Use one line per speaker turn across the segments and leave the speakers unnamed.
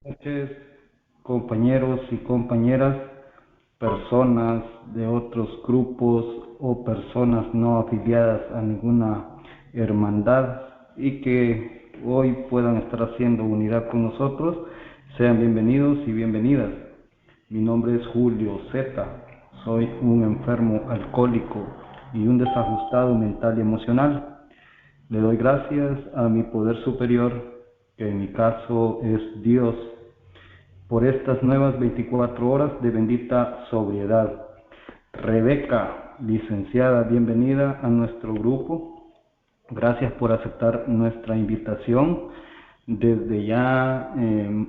Noches, compañeros y compañeras, personas de otros grupos o personas no afiliadas a ninguna hermandad y que hoy puedan estar haciendo unidad con nosotros, sean bienvenidos y bienvenidas. Mi nombre es Julio Z, soy un enfermo alcohólico y un desajustado mental y emocional. Le doy gracias a mi poder superior, que en mi caso es Dios, por estas nuevas 24 horas de bendita sobriedad. Rebeca, licenciada, bienvenida a nuestro grupo. Gracias por aceptar nuestra invitación. Desde ya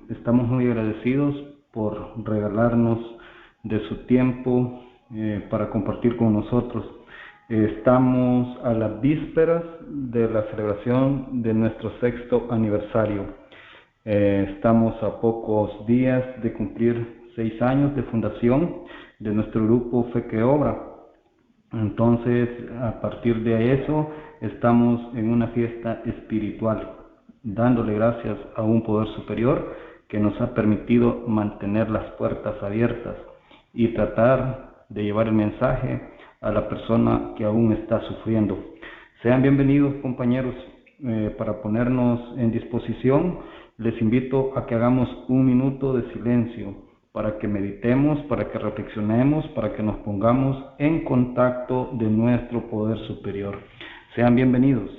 estamos muy agradecidos por regalarnos de su tiempo para compartir con nosotros. Estamos a las vísperas de la celebración de nuestro 6º aniversario. Estamos a pocos días de cumplir 6 años de fundación de nuestro grupo Fe que Obra. Entonces, a partir de eso, estamos en una fiesta espiritual, dándole gracias a un poder superior que nos ha permitido mantener las puertas abiertas y tratar de llevar el mensaje a la persona que aún está sufriendo. Sean bienvenidos, compañeros. Para ponernos en disposición, les invito a que hagamos un minuto de silencio para que meditemos, para que reflexionemos, para que nos pongamos en contacto de nuestro poder superior. Sean bienvenidos.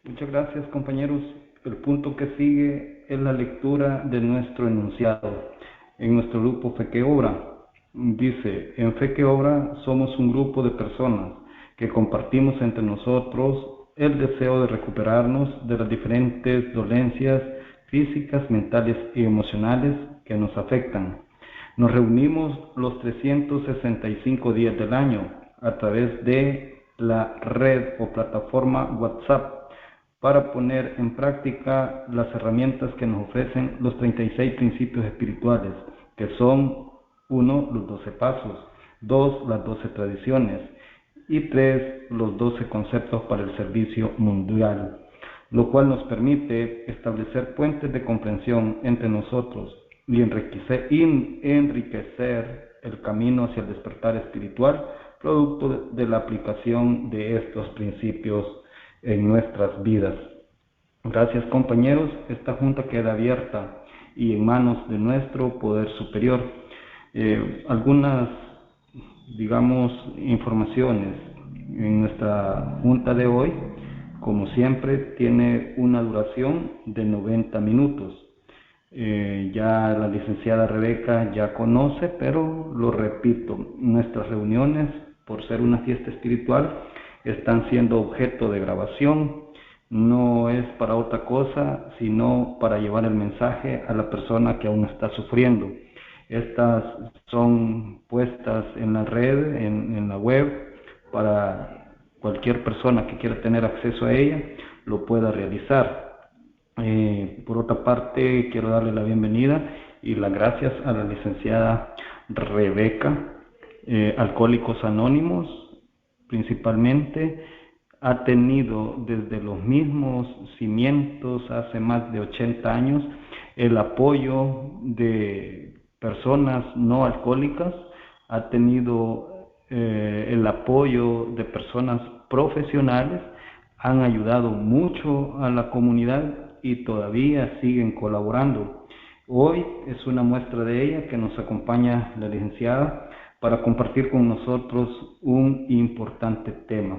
Muchas gracias, compañeros. El punto que sigue es la lectura de nuestro enunciado en nuestro grupo Fe que Obra. Dice: en Fe que Obra somos un grupo de personas que compartimos entre nosotros el deseo de recuperarnos de las diferentes dolencias físicas, mentales y emocionales que nos afectan. Nos reunimos los 365 días del año a través de la red o plataforma WhatsApp para poner en práctica las herramientas que nos ofrecen los 36 principios espirituales, que son: 1, los 12 pasos; 2, las 12 tradiciones; y 3, los 12 conceptos para el servicio mundial, lo cual nos permite establecer puentes de comprensión entre nosotros y enriquecer el camino hacia el despertar espiritual, producto de la aplicación de estos principios en nuestras vidas. Gracias, compañeros. Esta junta queda abierta y en manos de nuestro poder superior. Algunas, digamos, informaciones en nuestra junta de hoy, como siempre, tiene una duración de 90 minutos. Ya la licenciada Rebeca ya conoce, pero lo repito, nuestras reuniones, por ser una fiesta espiritual, están siendo objeto de grabación. No es para otra cosa, sino para llevar el mensaje a la persona que aún está sufriendo. Estas son puestas en la red, en la web, para cualquier persona que quiera tener acceso a ella, lo pueda realizar. Por otra parte, quiero darle la bienvenida y las gracias a la licenciada Rebeca, Alcohólicos Anónimos, principalmente ha tenido desde los mismos cimientos hace más de 80 años el apoyo de personas no alcohólicas, ha tenido el apoyo de personas profesionales, han ayudado mucho a la comunidad y todavía siguen colaborando. Hoy es una muestra de ella que nos acompaña la licenciada para compartir con nosotros un importante tema,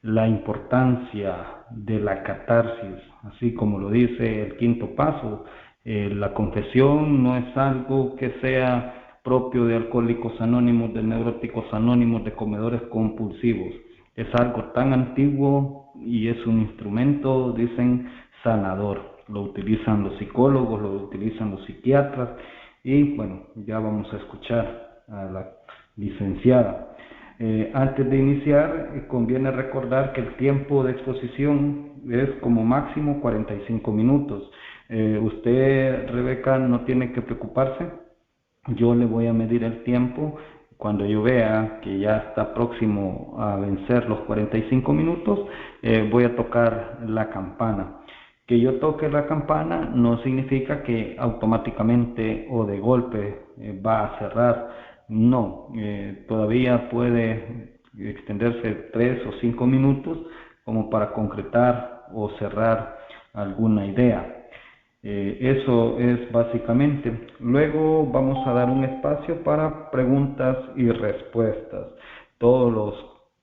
la importancia de la catarsis, así como lo dice el quinto paso. La confesión no es algo que sea propio de alcohólicos anónimos, de neuróticos anónimos, de comedores compulsivos. Es algo tan antiguo y es un instrumento, dicen, sanador. Lo utilizan los psicólogos, lo utilizan los psiquiatras y bueno, ya vamos a escuchar a la licenciada. Antes de iniciar, conviene recordar que el tiempo de exposición es como máximo 45 minutos. Usted, Rebeca, no tiene que preocuparse. Yo le voy a medir el tiempo. Cuando yo vea que ya está próximo a vencer los 45 minutos, voy a tocar la campana. Que yo toque la campana no significa que automáticamente o de golpe va a cerrar. No, todavía puede extenderse 3 o 5 minutos como para concretar o cerrar alguna idea. Eso es básicamente. Luego vamos a dar un espacio para preguntas y respuestas. Todos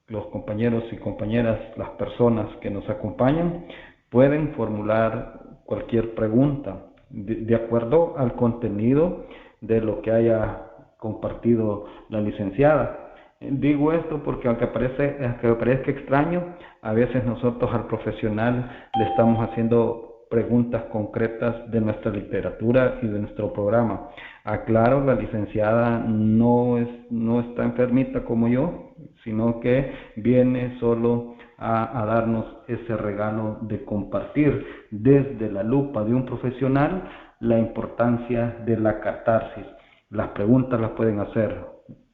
los compañeros y compañeras, las personas que nos acompañan, pueden formular cualquier pregunta de acuerdo al contenido de lo que haya compartido la licenciada. Digo esto porque aunque parezca extraño, a veces nosotros al profesional le estamos haciendo preguntas concretas de nuestra literatura y de nuestro programa. Aclaro, la licenciada no está enfermita como yo, sino que viene solo a darnos ese regalo de compartir desde la lupa de un profesional la importancia de la catarsis. Las preguntas las pueden hacer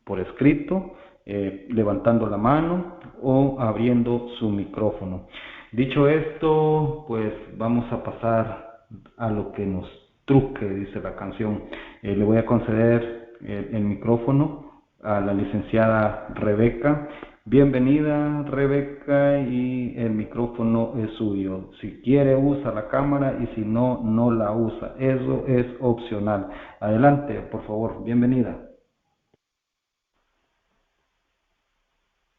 por escrito, levantando la mano o abriendo su micrófono. Dicho esto, pues vamos a pasar a lo que nos truque, dice la canción. Le voy a conceder el micrófono a la licenciada Rebeca. Bienvenida, Rebeca, y el micrófono es suyo. Si quiere usa la cámara y si no, no la usa. Eso es opcional. Adelante, por favor. Bienvenida.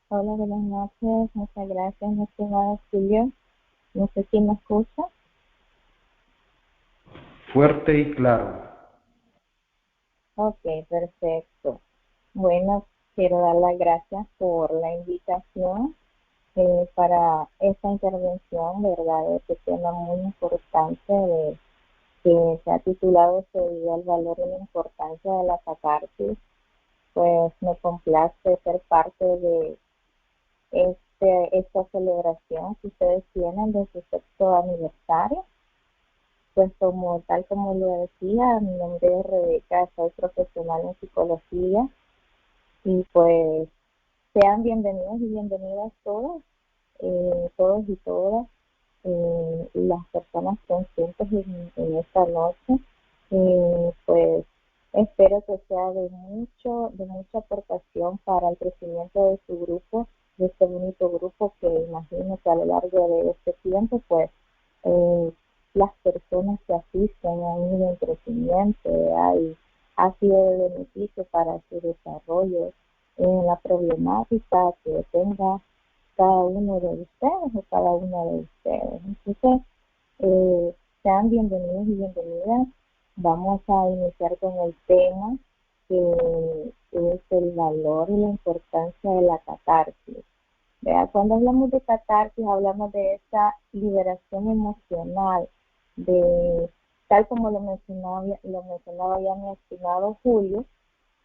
Hola, buenas noches. Muchas gracias, mi estimado Julio. No sé si me escucha.
Fuerte y claro.
Ok, perfecto. Bueno, quiero dar las gracias por la invitación para esta intervención, ¿verdad? De este tema muy importante que se ha titulado este día El valor y la importancia de la catarsis. Pues me complace ser parte de esta celebración que ustedes tienen de su sexto aniversario. Pues tal como lo decía, mi nombre es Rebeca, soy profesional en psicología y pues sean bienvenidos y bienvenidas todos y todas, las personas conscientes en esta noche. Pues espero que sea de mucha aportación para el crecimiento de su grupo, de este bonito grupo que imagino que a lo largo de este tiempo, pues las personas que asisten han ido en crecimiento, y ha sido de beneficio para su desarrollo en la problemática que tenga cada uno de ustedes o cada una de ustedes. Entonces, sean bienvenidos y bienvenidas. Vamos a iniciar con el tema que es el valor y la importancia de la catarsis. Cuando hablamos de catarsis, hablamos de esa liberación emocional, de tal como lo mencionaba ya mi estimado Julio.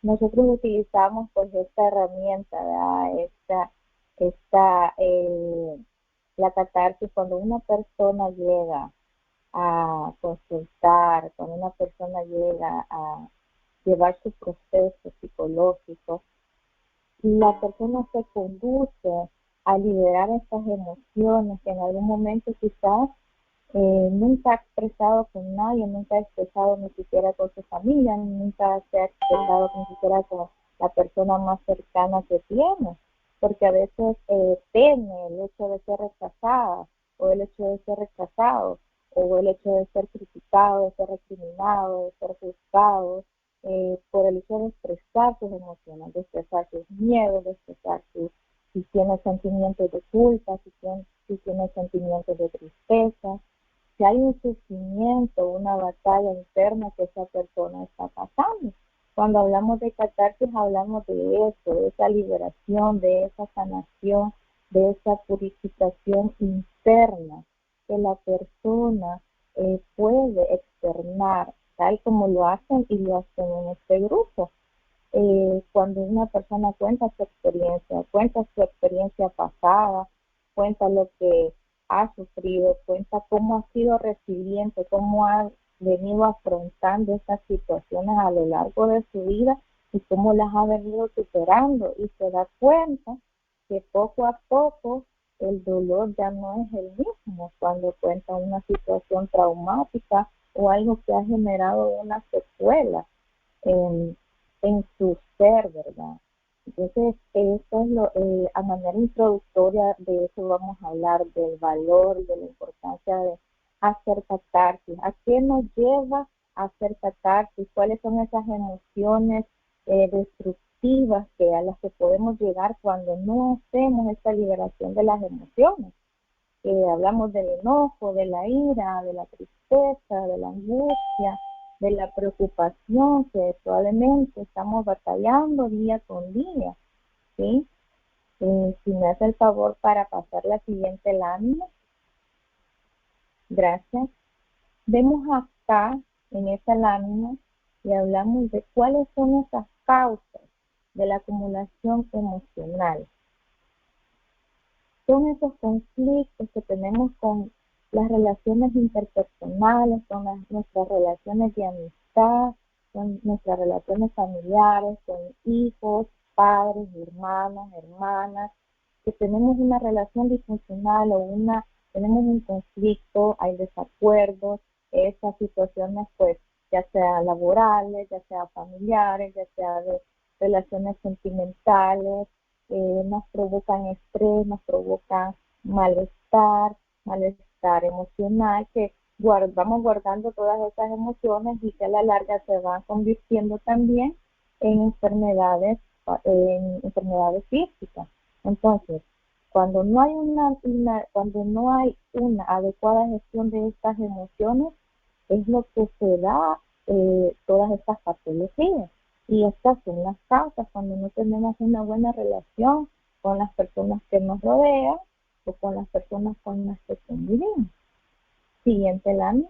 Nosotros utilizamos pues esta herramienta, ¿verdad? La catarsis cuando una persona llega a consultar, cuando una persona llega a llevar su proceso psicológico, la persona se conduce a liberar estas emociones que en algún momento quizás nunca ha expresado con nadie, nunca ha expresado ni siquiera con su familia, nunca se ha expresado ni siquiera con la persona más cercana que tiene, porque a veces teme el hecho de ser rechazada, o el hecho de ser rechazado, o el hecho de ser criticado, de ser recriminado, de ser juzgado, por el hecho de expresar sus emociones, de expresar sus miedos, de expresar si tiene sentimientos de culpa, si tiene sentimientos de tristeza, si hay un sufrimiento, una batalla interna que esa persona está pasando. Cuando hablamos de catarsis, hablamos de eso, de esa liberación, de esa sanación, de esa purificación interna que la persona puede externar, tal como lo hacen y lo hacen en este grupo. Cuando una persona cuenta su experiencia pasada, cuenta lo que ha sufrido, cuenta cómo ha sido resiliente, cómo ha venido afrontando estas situaciones a lo largo de su vida y cómo las ha venido superando, y se da cuenta que poco a poco el dolor ya no es el mismo cuando cuenta una situación traumática o algo que ha generado una secuela en su ser, ¿verdad? Entonces, eso es a manera introductoria de eso vamos a hablar, del valor, de la importancia de hacer catarsis. ¿A qué nos lleva a hacer catarsis? ¿Cuáles son esas emociones destructivas a las que podemos llegar cuando no hacemos esta liberación de las emociones? Hablamos del enojo, de la ira, de la tristeza, de la angustia, de la preocupación que probablemente estamos batallando día con día, ¿sí? Si me hace el favor para pasar la siguiente lámina. Gracias. Vemos acá en esta lámina y hablamos de cuáles son esas causas de la acumulación emocional. Son esos conflictos que tenemos con las relaciones interpersonales, con nuestras relaciones de amistad, con nuestras relaciones familiares, con hijos, padres, hermanos, hermanas, que tenemos una relación disfuncional o tenemos un conflicto, hay desacuerdos, esas situaciones pues ya sea laborales, ya sea familiares, ya sea de relaciones sentimentales, nos provocan estrés, nos provocan malestar emocional, que vamos guardando todas esas emociones y que a la larga se van convirtiendo también en enfermedades físicas. Entonces, cuando no hay una adecuada gestión de estas emociones, es lo que se da todas estas patologías. Y estas son las causas cuando no tenemos una buena relación con las personas que nos rodean o con las personas con las que convivimos. Siguiente lámina.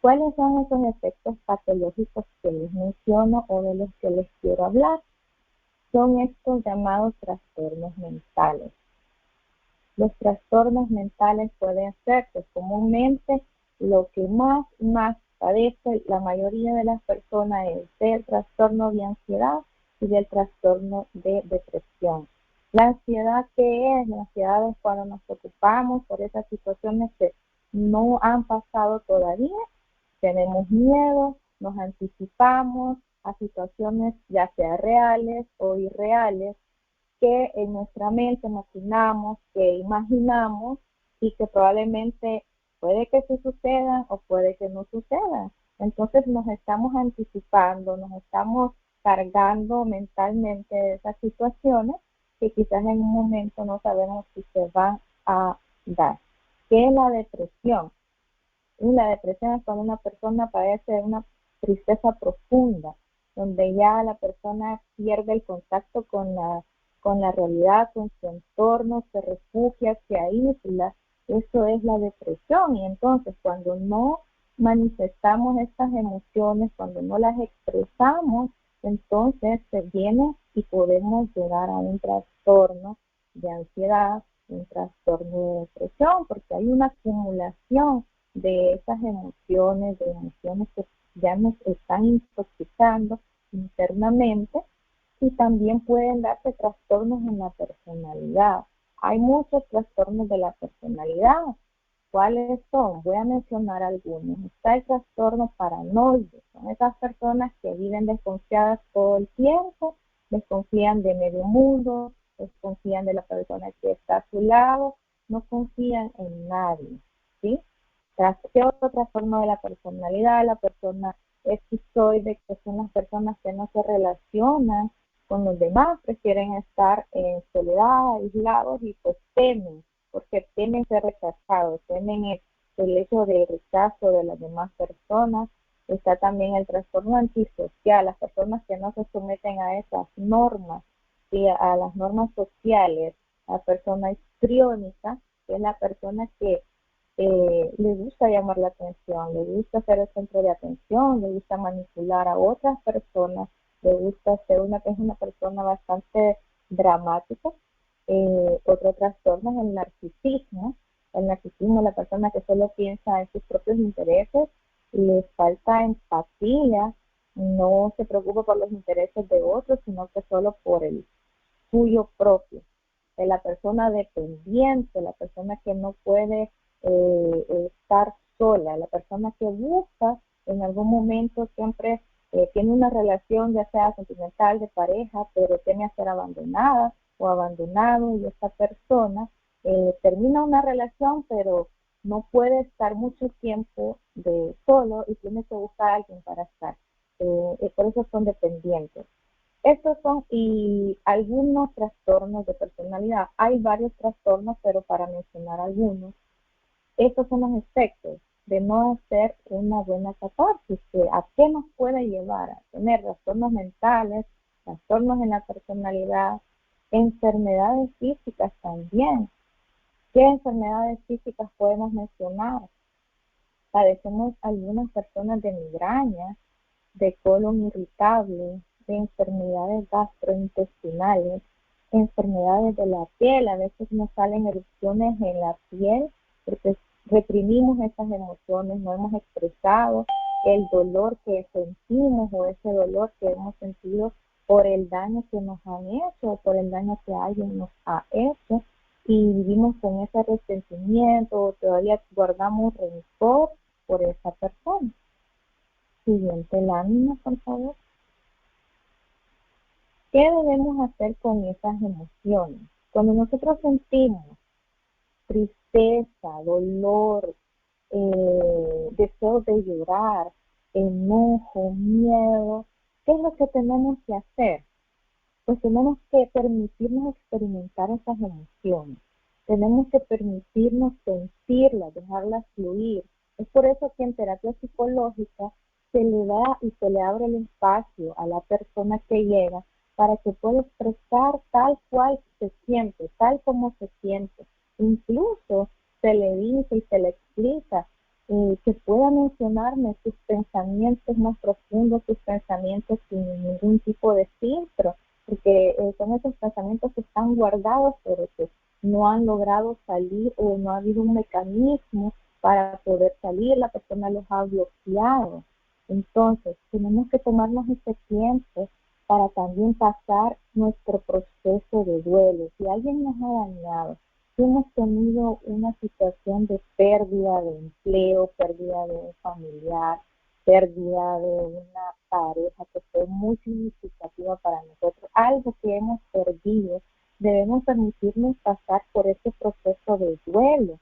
¿Cuáles son esos efectos patológicos que les menciono o de los que les quiero hablar? Son estos llamados trastornos mentales. Los trastornos mentales pueden ser, pues comúnmente, lo que más padece la mayoría de las personas es del trastorno de ansiedad y del trastorno de depresión. La ansiedad, ¿qué es? La ansiedad es cuando nos preocupamos por esas situaciones que no han pasado todavía, tenemos miedo, nos anticipamos a situaciones ya sea reales o irreales, que en nuestra mente maquinamos, que imaginamos y que probablemente puede que sí suceda o puede que no suceda. Entonces nos estamos anticipando, nos estamos cargando mentalmente de esas situaciones que quizás en un momento no sabemos si se van a dar. ¿Qué es la depresión? Y la depresión es cuando una persona padece una tristeza profunda, donde ya la persona pierde el contacto con la realidad, con su entorno, se refugia, se aísla. Eso es la depresión. Y entonces cuando no manifestamos estas emociones, cuando no las expresamos, entonces se viene y podemos llegar a un trastorno de ansiedad, un trastorno de depresión, porque hay una acumulación de esas emociones, que ya nos están intoxicando internamente, Y también pueden darse trastornos en la personalidad. Hay muchos trastornos de la personalidad. ¿Cuáles son? Voy a mencionar algunos. Está el trastorno paranoide. Son esas personas que viven desconfiadas todo el tiempo, desconfían de medio mundo, desconfían de la persona que está a su lado, no confían en nadie, ¿sí? ¿Qué otro trastorno de la personalidad? La persona esquizoide, que son las personas que no se relacionan con los demás, prefieren estar en soledad, aislados y pues temen, porque temen ser rechazados, temen el hecho de rechazo de las demás personas. Está también el trastorno antisocial, las personas que no se someten a esas normas, ¿sí? A las normas sociales. La persona histriónica, que es la persona que le gusta llamar la atención, le gusta ser el centro de atención, le gusta manipular a otras personas, le gusta ser es una persona bastante dramática. Otro trastorno es el narcisismo. El narcisismo es la persona que solo piensa en sus propios intereses, le falta empatía, no se preocupa por los intereses de otros, sino que solo por el suyo propio. De la persona dependiente, la persona que no puede estar sola, la persona que busca en algún momento siempre tiene una relación ya sea sentimental, de pareja, pero teme a ser abandonada o abandonado, y esta persona termina una relación pero no puede estar mucho tiempo de solo y tiene que buscar a alguien para estar. Por eso son dependientes. Estos son y algunos trastornos de personalidad. Hay varios trastornos, pero para mencionar algunos, estos son los efectos de no hacer una buena catarsis. ¿A qué nos puede llevar? A tener trastornos mentales, trastornos en la personalidad, enfermedades físicas también. ¿Qué enfermedades físicas podemos mencionar? Padecemos algunas personas de migraña, de colon irritable, de enfermedades gastrointestinales, enfermedades de la piel. A veces nos salen erupciones en la piel porque reprimimos esas emociones, no hemos expresado el dolor que sentimos o ese dolor que hemos sentido por el daño que nos han hecho o por el daño que alguien nos ha hecho, y vivimos con ese resentimiento o todavía guardamos rencor por esa persona. Siguiente lámina, por favor. ¿Qué debemos hacer con esas emociones? Cuando nosotros sentimos tristeza, dolor, deseo de llorar, enojo, miedo, ¿qué es lo que tenemos que hacer? Pues tenemos que permitirnos experimentar esas emociones. Tenemos que permitirnos sentirlas, dejarlas fluir. Es por eso que en terapia psicológica se le da y se le abre el espacio a la persona que llega para que pueda expresar tal cual se siente, tal como se siente. Incluso se le dice y se le explica que pueda mencionarme sus pensamientos más profundos, sus pensamientos sin ningún tipo de filtro, porque son esos pensamientos que están guardados, pero que no han logrado salir o no ha habido un mecanismo para poder salir, la persona los ha bloqueado. Entonces, tenemos que tomarnos este tiempo para también pasar nuestro proceso de duelo. Si alguien nos ha dañado, si hemos tenido una situación de pérdida de empleo, pérdida de un familiar, pérdida de una pareja que fue muy significativa para nosotros, algo que hemos perdido, debemos permitirnos pasar por ese proceso de duelo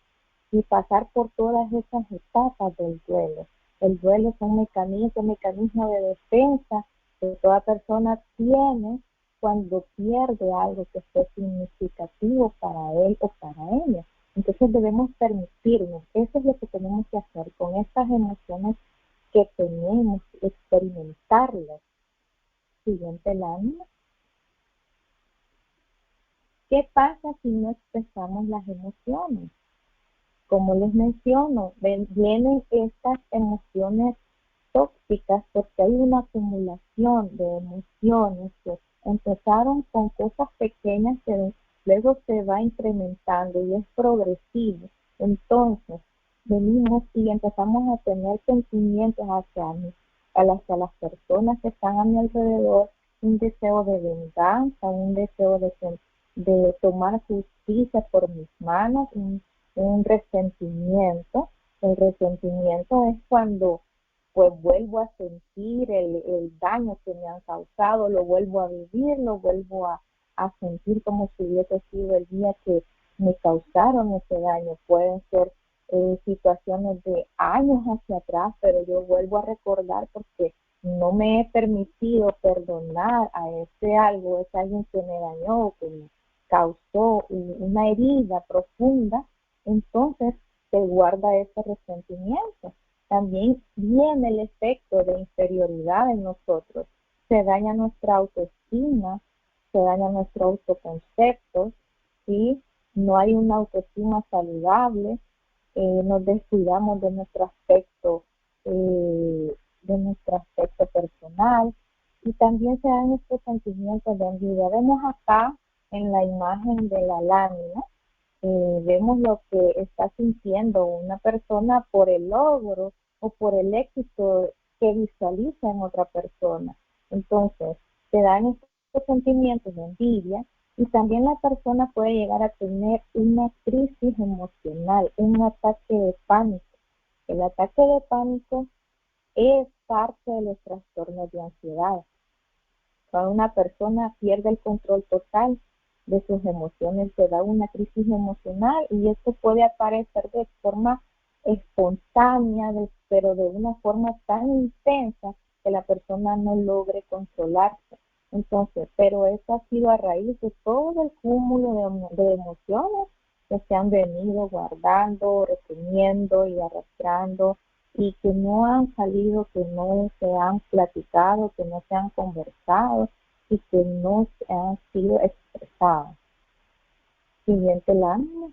y pasar por todas esas etapas del duelo. El duelo es un mecanismo de defensa que toda persona tiene cuando pierde algo que fue significativo para él o para ella. Entonces debemos permitirnos, eso es lo que tenemos que hacer con estas emociones que tenemos, experimentarlas. Siguiente lámina. ¿Qué pasa si no expresamos las emociones? Como les menciono, vienen estas emociones tóxicas porque hay una acumulación de emociones que empezaron con cosas pequeñas que luego se va incrementando y es progresivo. Entonces, venimos y empezamos a tener sentimientos hacia las personas que están a mi alrededor, un deseo de venganza, un deseo de tomar justicia por mis manos, un resentimiento. El resentimiento es cuando pues vuelvo a sentir el daño que me han causado, lo vuelvo a vivir, lo vuelvo a sentir como si hubiese sido el día que me causaron ese daño. Pueden ser situaciones de años hacia atrás, pero yo vuelvo a recordar porque no me he permitido perdonar a ese algo, es alguien que me dañó, que me causó una herida profunda, entonces se guarda ese resentimiento. También viene el efecto de inferioridad en nosotros, se daña nuestra autoestima, se daña nuestro autoconcepto, ¿sí? No hay una autoestima saludable, nos descuidamos de nuestro aspecto personal, y también se dan estos sentimientos de envidia. Vemos acá en la imagen de la lámina, vemos lo que está sintiendo una persona por el logro o por el éxito que visualiza en otra persona. Entonces, se dan estos sentimientos de envidia, y también la persona puede llegar a tener una crisis emocional, un ataque de pánico. El ataque de pánico es parte de los trastornos de ansiedad. Cuando una persona pierde el control total de sus emociones, se da una crisis emocional, y esto puede aparecer de forma espontánea, pero de una forma tan intensa que la persona no logre controlarse. Entonces, pero eso ha sido a raíz de todo el cúmulo de emociones que se han venido guardando, reprimiendo y arrastrando, y que no han salido, que no se han platicado, que no se han conversado y que no se han sido expresadas. Siguiente lámina.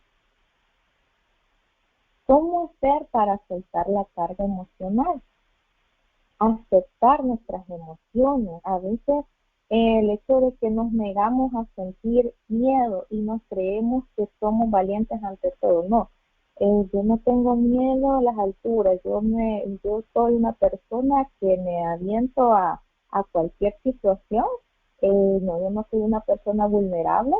¿Cómo hacer para soltar la carga emocional? Aceptar nuestras emociones. A veces el hecho de que nos negamos a sentir miedo y nos creemos que somos valientes ante todo. No, yo no tengo miedo a las alturas. Yo soy una persona que me aviento a cualquier situación. No, yo no soy una persona vulnerable.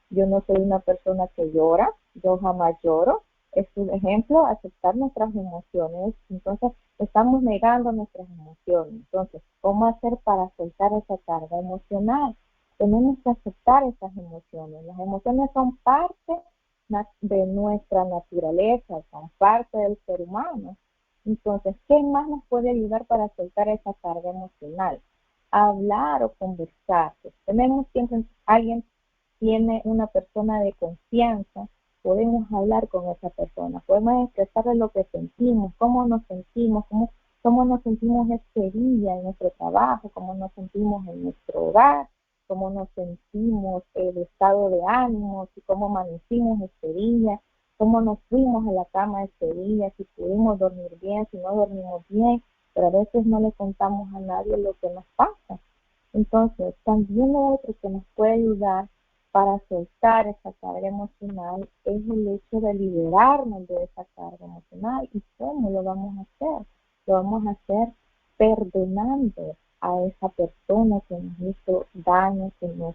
Yo no soy una persona que llora. Yo jamás lloro. Es un ejemplo, aceptar nuestras emociones. Entonces, estamos negando nuestras emociones. Entonces, ¿cómo hacer para soltar esa carga emocional? Tenemos que aceptar esas emociones. Las emociones son parte de nuestra naturaleza, son parte del ser humano. Entonces, ¿qué más nos puede ayudar para soltar esa carga emocional? Hablar o conversar. Pues, tenemos siempre, alguien tiene una persona de confianza, podemos hablar con esa persona, podemos expresarle lo que sentimos, cómo nos sentimos, cómo nos sentimos este día en nuestro trabajo, cómo nos sentimos en nuestro hogar, cómo nos sentimos, el estado de ánimo, si cómo amanecimos este día, cómo nos fuimos a la cama este día, si pudimos dormir bien, si no dormimos bien, pero a veces no le contamos a nadie lo que nos pasa. Entonces, también lo otro que nos puede ayudar para soltar esa carga emocional es el hecho de liberarnos de esa carga emocional. ¿Y cómo lo vamos a hacer? Lo vamos a hacer perdonando a esa persona que nos hizo daño, que nos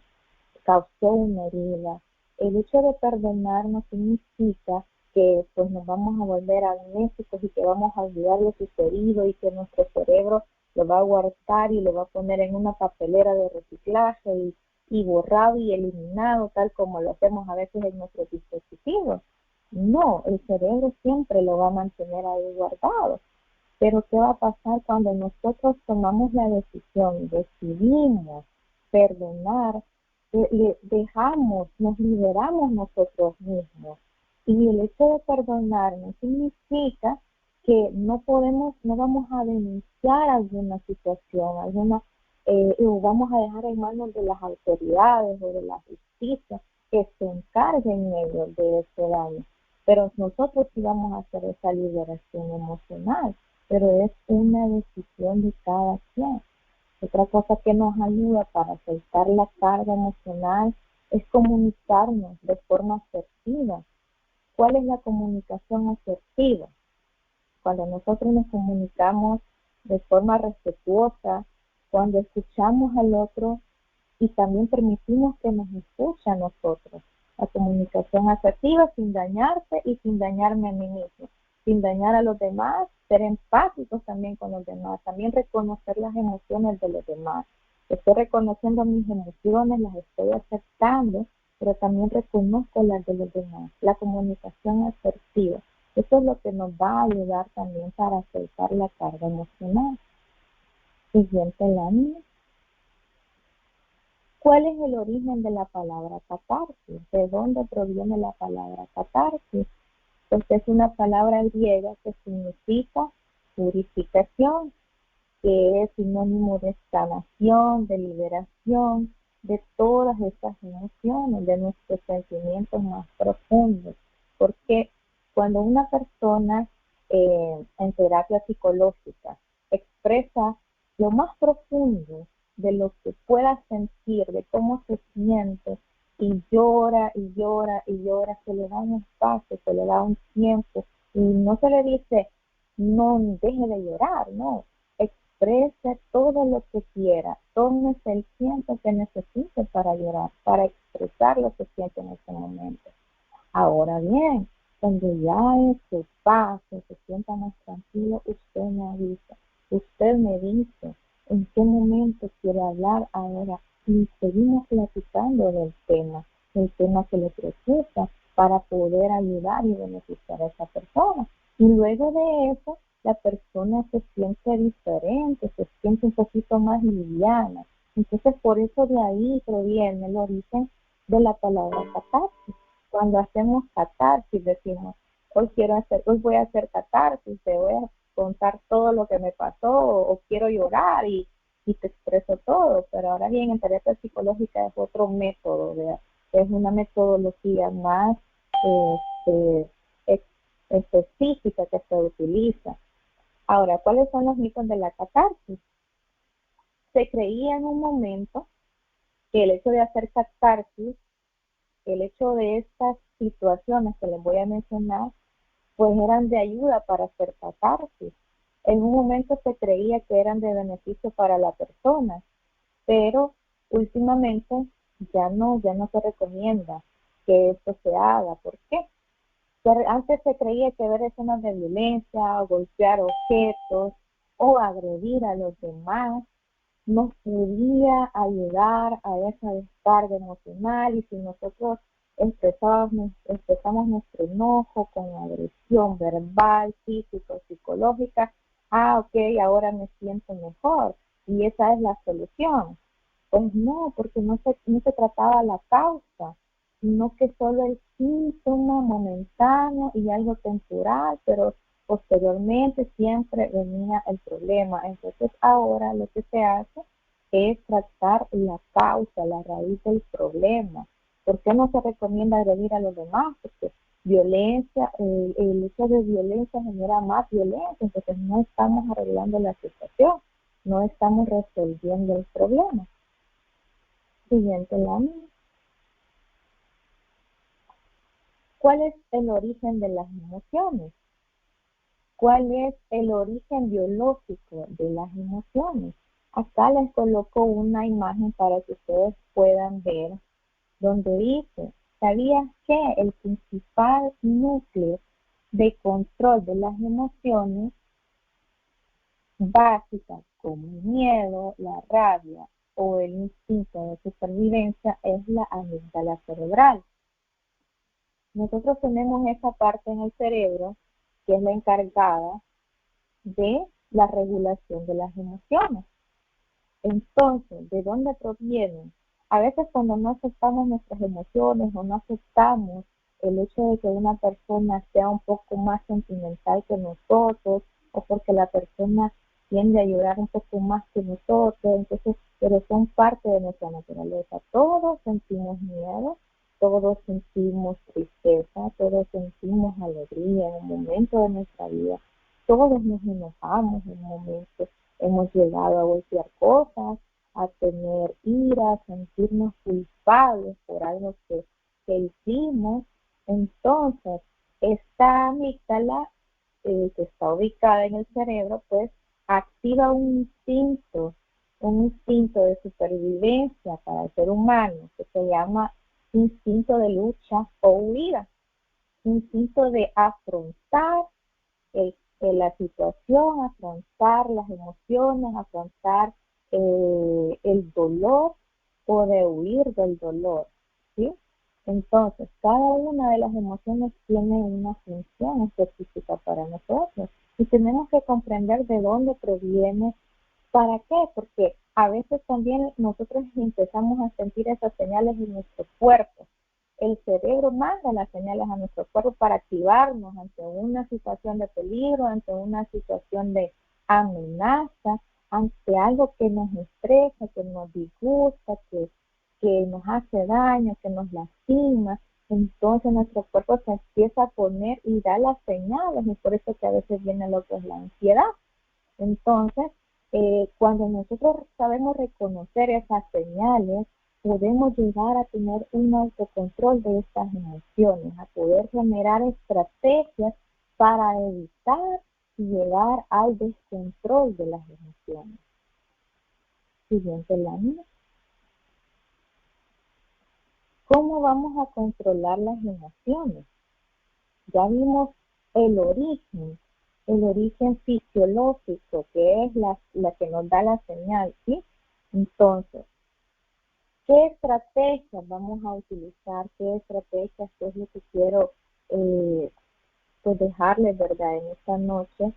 causó una herida. El hecho de perdonar no significa que pues nos vamos a volver amnésicos y que vamos a olvidar lo sucedido y que nuestro cerebro lo va a guardar y lo va a poner en una papelera de reciclaje y borrado y eliminado, tal como lo hacemos a veces en nuestros dispositivos. No, el cerebro siempre lo va a mantener ahí guardado. Pero ¿qué va a pasar cuando nosotros tomamos la decisión, decidimos perdonar, nos liberamos nosotros mismos? Y el hecho de perdonar no significa que no vamos a denunciar alguna situación, o vamos a dejar en manos de las autoridades o de la justicia que se encarguen ellos de ese daño. Pero nosotros sí vamos a hacer esa liberación emocional, pero es una decisión de cada quien. Otra cosa que nos ayuda para soltar la carga emocional es comunicarnos de forma asertiva. ¿Cuál es la comunicación asertiva? Cuando nosotros nos comunicamos de forma respetuosa, cuando escuchamos al otro y también permitimos que nos escuche a nosotros. La comunicación asertiva sin dañarse y sin dañarme a mí mismo, sin dañar a los demás, ser empáticos también con los demás, también reconocer las emociones de los demás. Estoy reconociendo mis emociones, las estoy aceptando, pero también reconozco las de los demás. La comunicación asertiva. Eso es lo que nos va a ayudar también para soltar la carga emocional. Siguiente lámina. ¿Cuál es el origen de la palabra catarsis? ¿De dónde proviene la palabra catarsis? Pues es una palabra griega que significa purificación, que es sinónimo de sanación, de liberación, de todas estas emociones, de nuestros sentimientos más profundos. Porque cuando una persona en terapia psicológica expresa lo más profundo de lo que pueda sentir, de cómo se siente, y llora y llora y llora, se le da un espacio, se le da un tiempo, y no se le dice, no deje de llorar, no, exprese todo lo que quiera, tómese el tiempo que necesite para llorar, para expresar lo que siente en ese momento. Ahora bien, cuando ya eso pase, se sienta más tranquilo, usted me avisa, usted me dice en qué momento quiere hablar ahora y seguimos platicando del tema que le preocupa para poder ayudar y beneficiar a esa persona. Y luego de eso, la persona se siente diferente, se siente un poquito más liviana. Entonces, por eso de ahí proviene el origen de la palabra catarsis. Cuando hacemos catarsis, decimos, hoy voy a hacer catarsis, te voy a contar todo lo que me pasó, o quiero llorar y te expreso todo. Pero ahora bien, en terapia psicológica es otro método, ¿verdad? Es una metodología más específica que se utiliza. Ahora, ¿cuáles son los mitos de la catarsis? Se creía en un momento que el hecho de hacer catarsis, el hecho de estas situaciones que les voy a mencionar, pues eran de ayuda para hacer catarsis. En un momento se creía que eran de beneficio para la persona, pero últimamente ya no se recomienda que esto se haga. ¿Por qué? Antes se creía que ver escenas de violencia, o golpear objetos o agredir a los demás nos podía ayudar a esa descarga emocional, y si nosotros expresamos nuestro enojo con agresión verbal, físico, psicológica, ok, ahora me siento mejor y esa es la solución. Pues no, porque no se trataba la causa, sino que solo el síntoma momentáneo y algo temporal, pero posteriormente siempre venía el problema. Entonces ahora lo que se hace es tratar la causa, la raíz del problema. ¿Por qué no se recomienda agredir a los demás? Porque violencia, el hecho de violencia genera más violencia, entonces no estamos arreglando la situación, no estamos resolviendo el problema. Siguiente lámina. ¿Cuál es el origen de las emociones? ¿Cuál es el origen biológico de las emociones? Acá les coloco una imagen para que ustedes puedan ver, donde dice, ¿sabías que el principal núcleo de control de las emociones básicas como el miedo, la rabia o el instinto de supervivencia es la amígdala cerebral? Nosotros tenemos esa parte en el cerebro que es la encargada de la regulación de las emociones. Entonces, ¿de dónde provienen? A veces cuando no aceptamos nuestras emociones o no aceptamos el hecho de que una persona sea un poco más sentimental que nosotros, o porque la persona tiende a llorar un poco más que nosotros, entonces, pero son parte de nuestra naturaleza. Todos sentimos miedo, todos sentimos tristeza, todos sentimos alegría en un momento de nuestra vida, todos nos enojamos en un momento, hemos llegado a golpear cosas, a tener ira, a sentirnos culpables por algo que hicimos. Entonces, esta amígdala que está ubicada en el cerebro, pues activa un instinto un instinto de supervivencia para el ser humano que se llama instinto de lucha o huida, instinto de afrontar la situación, afrontar las emociones, afrontar el dolor o de huir del dolor, ¿sí? Entonces, cada una de las emociones tiene una función específica para nosotros y tenemos que comprender de dónde proviene. ¿Para qué? Porque a veces también nosotros empezamos a sentir esas señales en nuestro cuerpo. El cerebro manda las señales a nuestro cuerpo para activarnos ante una situación de peligro, ante una situación de amenaza, ante algo que nos estresa, que nos disgusta, que nos hace daño, que nos lastima. Entonces nuestro cuerpo se empieza a poner y da las señales, y por eso que a veces viene lo que es la ansiedad. Entonces, cuando nosotros sabemos reconocer esas señales, podemos llegar a tener un autocontrol de estas emociones, a poder generar estrategias para evitar llegar al descontrol de las emociones. Siguiente lámina. ¿Cómo vamos a controlar las emociones? Ya vimos el origen fisiológico, que es la que nos da la señal, ¿sí? Entonces, ¿qué estrategias vamos a utilizar? ¿Qué estrategias? ¿Qué es lo que quiero pues dejarles, verdad, en esta noche?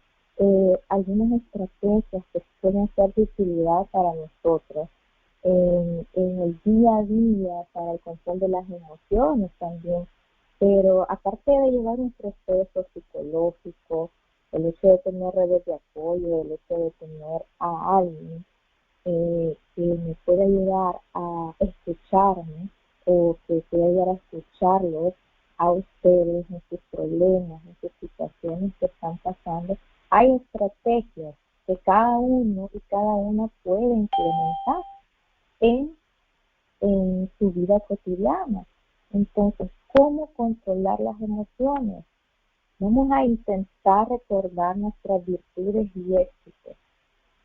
Algunas estrategias que pueden ser de utilidad para nosotros en el día a día, para el control de las emociones también. Pero aparte de llevar un proceso psicológico, el hecho de tener redes de apoyo, el hecho de tener a alguien que me puede ayudar a escucharme o que puede ayudar a escucharlos a ustedes en sus problemas, en sus situaciones que están pasando, hay estrategias que cada uno y cada una puede implementar en su vida cotidiana. Entonces, ¿cómo controlar las emociones? Vamos a intentar recordar nuestras virtudes y éxitos.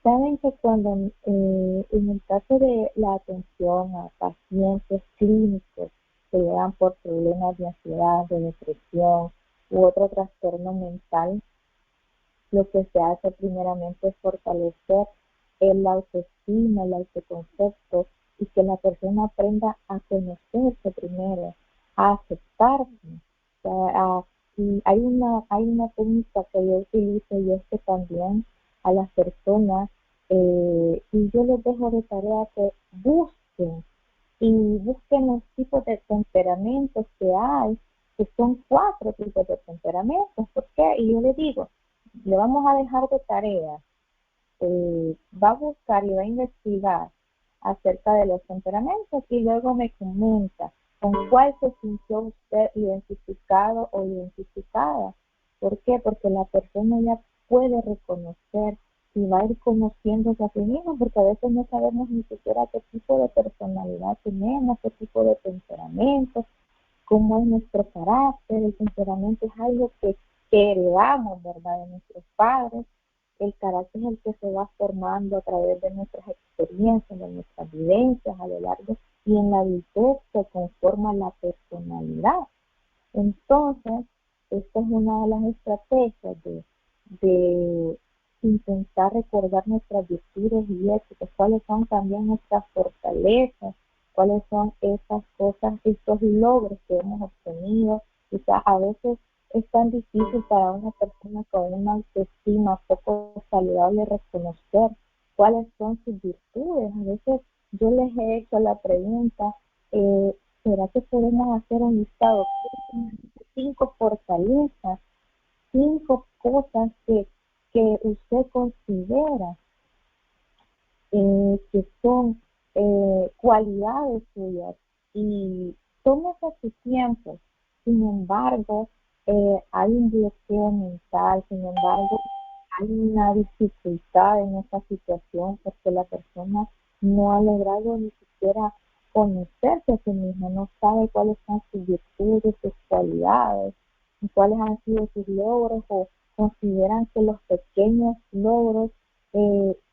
Saben que cuando en el caso de la atención a pacientes clínicos que llegan por problemas de ansiedad, de depresión u otro trastorno mental, lo que se hace primeramente es fortalecer el autoestima, el autoconcepto y que la persona aprenda a conocerse primero, a aceptarse. Y hay una técnica que yo utilizo y es que también a las personas, y yo les dejo de tarea que busquen los tipos de temperamentos que hay, que son 4 tipos de temperamentos. ¿Por qué? Y yo les digo, le vamos a dejar de tarea, va a buscar y va a investigar acerca de los temperamentos y luego me comenta con cuál se sintió usted identificado o identificada. ¿Por qué? Porque la persona ya puede reconocer y va a ir conociéndose a sí mismo, porque a veces no sabemos ni siquiera qué tipo de personalidad tenemos, qué tipo de temperamento, cómo es nuestro carácter. El temperamento es algo que heredamos, ¿verdad?, de nuestros padres. El carácter es el que se va formando a través de nuestras experiencias, de nuestras vivencias a lo largo, y en la adultez se conforma la personalidad. Entonces, esta es una de las estrategias de intentar recordar nuestras virtudes y éxitos, cuáles son también nuestras fortalezas, cuáles son esas cosas, esos logros que hemos obtenido. Quizás a veces es tan difícil para una persona con una autoestima poco saludable reconocer cuáles son sus virtudes. A veces yo les he hecho la pregunta, ¿será que podemos hacer un listado? 5 fortalezas, 5 cosas que usted considera que son cualidades suyas, y tómese su tiempo. Sin embargo, hay un bloqueo mental, sin embargo, hay una dificultad en esta situación porque la persona no ha logrado ni siquiera conocerse a sí misma, no sabe cuáles son sus virtudes, sus cualidades, y cuáles han sido sus logros, o consideran que los pequeños logros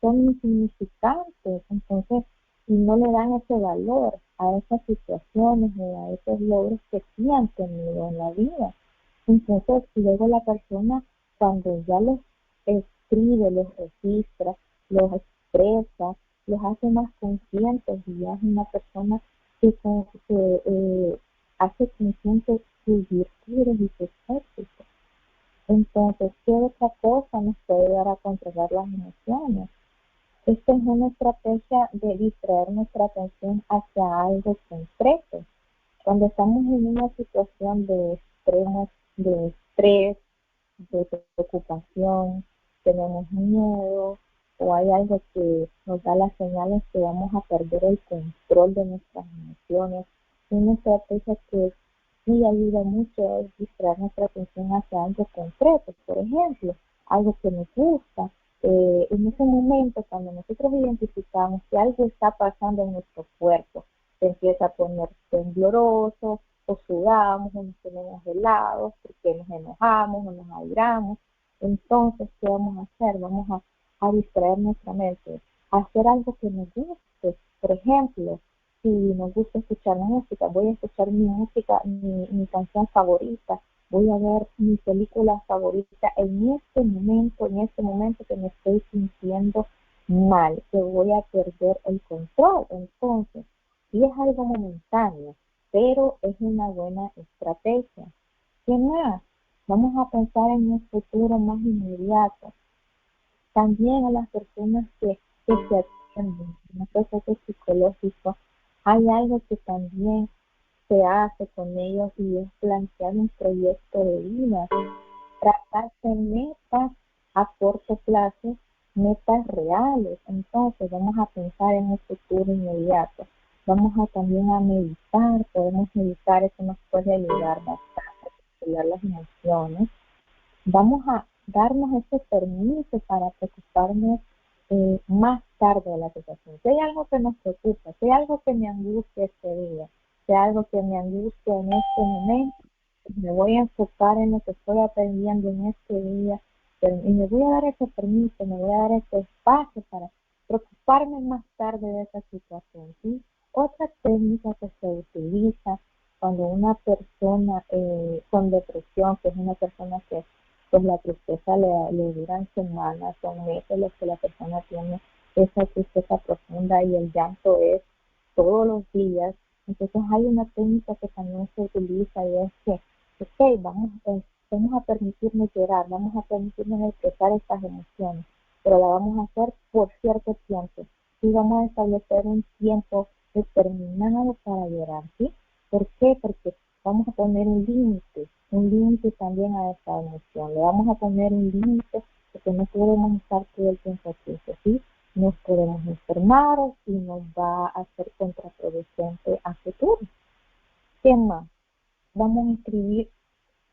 son insignificantes, entonces, y no le dan ese valor a esas situaciones o a esos logros que sí han tenido en la vida. Entonces, luego la persona, cuando ya los escribe, los registra, los expresa, los hace más conscientes y ya es una persona que hace consciente sus virtudes y sus éxitos. Entonces, ¿qué otra cosa nos puede dar a controlar las emociones? Esta es una estrategia de distraer nuestra atención hacia algo concreto. Cuando estamos en una situación de extremos, de estrés, de preocupación, tenemos miedo o hay algo que nos da las señales que vamos a perder el control de nuestras emociones, una estrategia que sí ayuda mucho es distraer nuestra atención hacia algo concreto, por ejemplo, algo que nos gusta. En ese momento, cuando nosotros identificamos que algo está pasando en nuestro cuerpo, se empieza a poner tembloroso, o sudamos, o nos ponemos helados, porque nos enojamos, o nos airamos. Entonces, ¿qué vamos a hacer? Vamos a distraer nuestra mente, a hacer algo que nos guste. Por ejemplo, si nos gusta escuchar música, voy a escuchar mi música, mi canción favorita, voy a ver mi película favorita en este momento que me estoy sintiendo mal, que voy a perder el control. Entonces, sí es algo momentáneo, pero es una buena estrategia. ¿Qué más? Vamos a pensar en un futuro más inmediato. También a las personas que se atienden en un proceso psicológico, hay algo que también se hace con ellos y es plantear un proyecto de vida, trazarse metas a corto plazo, metas reales. Entonces vamos a pensar en un futuro inmediato. Vamos a también a meditar, podemos meditar, eso nos puede ayudar bastante a controlar las emociones. Vamos a darnos ese permiso para preocuparnos más tarde de la situación. Si hay algo que nos preocupa, si hay algo que me angustia este día, si hay algo que me angustia en este momento, me voy a enfocar en lo que estoy aprendiendo en este día y me voy a dar ese permiso, me voy a dar ese espacio para preocuparme más tarde de esa situación. ¿Sí? Otra técnica que se utiliza cuando una persona con depresión, que es una persona que pues la tristeza le duran semanas, son meses los que la persona tiene esa tristeza profunda y el llanto es todos los días. Entonces hay una técnica que también se utiliza y es que, ok, vamos a permitirnos llorar, vamos a permitirnos expresar estas emociones, pero la vamos a hacer por cierto tiempo y vamos a establecer un tiempo determinado para llorar, ¿sí? ¿Por qué? Porque vamos a poner un límite también a esta emoción. Le vamos a poner un límite porque no podemos estar todo el tiempo tristes, ¿sí? Nos podemos enfermar y nos va a ser contraproducente a futuro. ¿Qué más? Vamos a escribir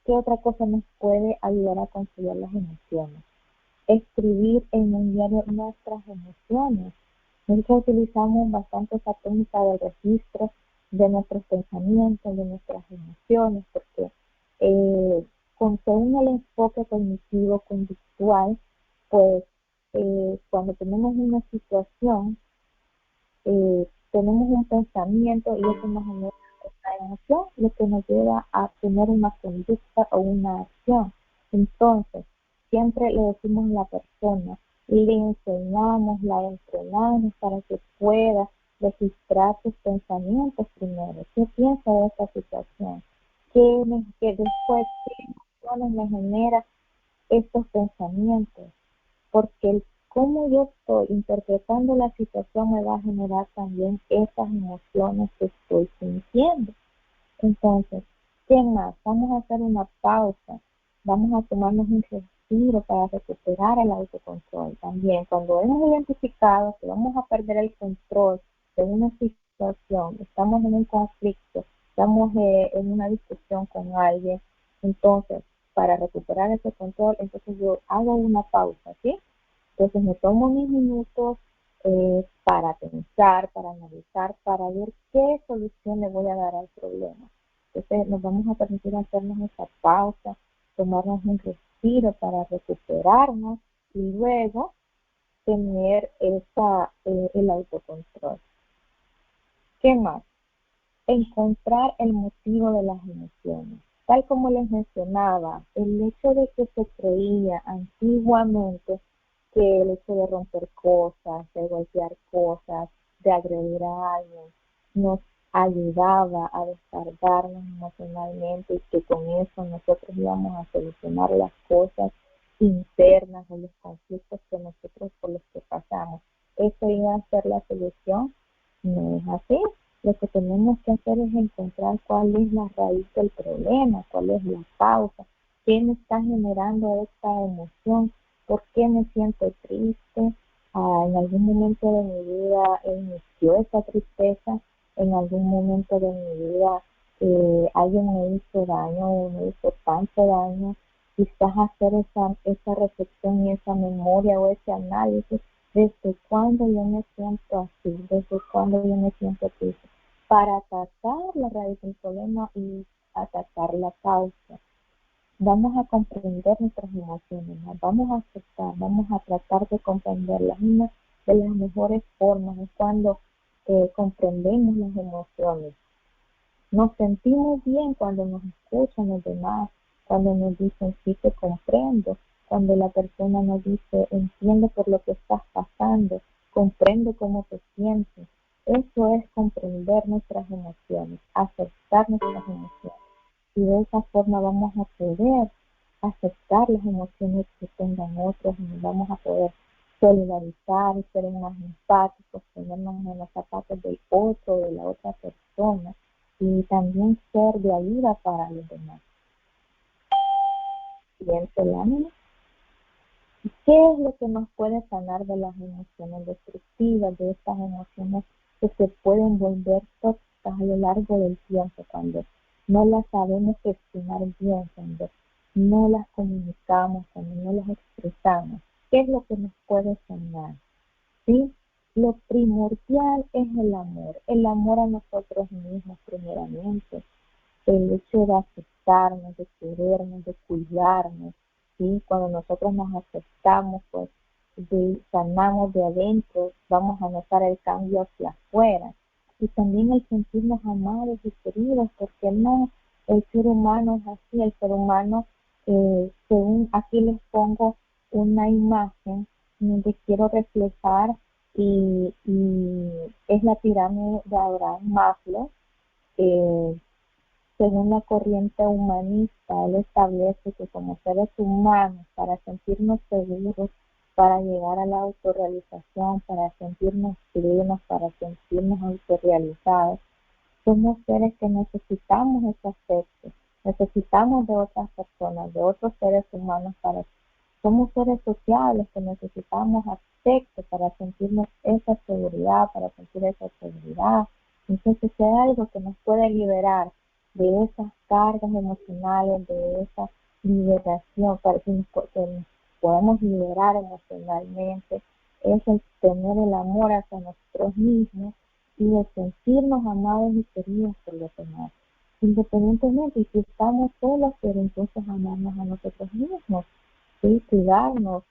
qué otra cosa nos puede ayudar a conciliar las emociones. Escribir en un diario nuestras emociones. Nosotros utilizamos bastante esa técnica del registro de nuestros pensamientos, de nuestras emociones, porque según el enfoque cognitivo conductual, pues cuando tenemos una situación, tenemos un pensamiento y eso nos genera una emoción, lo que nos lleva a tener una conducta o una acción. Entonces, siempre le decimos a la persona, le enseñamos, la entrenamos para que pueda registrar sus pensamientos primero. ¿Qué piensa de esta situación? Que después, ¿qué emociones me genera estos pensamientos? Porque el cómo yo estoy interpretando la situación me va a generar también esas emociones que estoy sintiendo. Entonces, ¿qué más? Vamos a hacer una pausa, vamos a tomarnos un respiro para recuperar el autocontrol. También, cuando hemos identificado que vamos a perder el control de una situación, estamos en un conflicto, estamos en una discusión con alguien, entonces, para recuperar ese control, entonces yo hago una pausa, ¿sí? Entonces me tomo mis minutos para pensar, para analizar, para ver qué solución le voy a dar al problema. Entonces nos vamos a permitir hacernos esa pausa, tomarnos un respiro para recuperarnos y luego tener el autocontrol. ¿Qué más? Encontrar el motivo de las emociones. Tal como les mencionaba, el hecho de que se creía antiguamente que el hecho de romper cosas, de golpear cosas, de agredir a alguien, nos ayudaba a descargarnos emocionalmente y que con eso nosotros íbamos a solucionar las cosas internas o los conflictos que nosotros por los que pasamos. ¿Eso iba a ser la solución? No es así. Lo que tenemos que hacer es encontrar cuál es la raíz del problema, cuál es la causa, qué me está generando esta emoción, por qué me siento triste. En algún momento de mi vida inició esa tristeza, en algún momento de mi vida alguien me hizo daño o me hizo tanto daño. Quizás hacer esa reflexión y esa memoria o ese análisis, desde cuándo yo me siento así, desde cuándo yo me siento triste, para atacar la raíz del problema y atacar la causa. Vamos a comprender nuestras emociones, las vamos a aceptar, vamos a tratar de comprenderlas. Una de las mejores formas es cuando comprendemos las emociones. Nos sentimos bien cuando nos escuchan los demás, cuando nos dicen sí te comprendo, cuando la persona nos dice entiendo por lo que estás pasando, comprendo cómo te sientes. Eso es comprender nuestras emociones, aceptar nuestras emociones. Y de esa forma vamos a poder aceptar las emociones que tengan otros y nos vamos a poder solidarizar y ser más empáticos, ponernos en los zapatos del otro, de la otra persona y también ser de ayuda para los demás. Siguiente lámina. ¿Qué es lo que nos puede sanar de las emociones destructivas, de estas emociones que se pueden volver tóxicas a lo largo del tiempo cuando no las sabemos gestionar bien, cuando no las comunicamos, cuando no las expresamos? ¿Qué es lo que nos puede sanar? ¿Sí? Lo primordial es el amor a nosotros mismos primeramente, el hecho de aceptarnos, de querernos, de cuidarnos, ¿sí? Cuando nosotros nos aceptamos, pues sanamos de adentro, vamos a notar el cambio hacia afuera. Y también el sentirnos amados y queridos, porque no, el ser humano es así, el ser humano, según aquí les pongo una imagen donde quiero reflejar y es la pirámide de Abraham Maslow. Según la corriente humanista, él establece que como seres humanos, para sentirnos seguros, para llegar a la autorrealización, para sentirnos plenos, para sentirnos autorrealizados, somos seres que necesitamos ese afecto, necesitamos de otras personas, de otros seres humanos somos seres sociales que necesitamos afecto para sentirnos esa seguridad, para sentir esa seguridad. Entonces es algo que nos puede liberar de esas cargas emocionales, de esa liberación, para que nos podamos liberar emocionalmente, es el tener el amor hacia nosotros mismos y de sentirnos amados y queridos por los demás. Independientemente, y si estamos solos, pero entonces amarnos a nosotros mismos, ¿sí? Cuidarnos,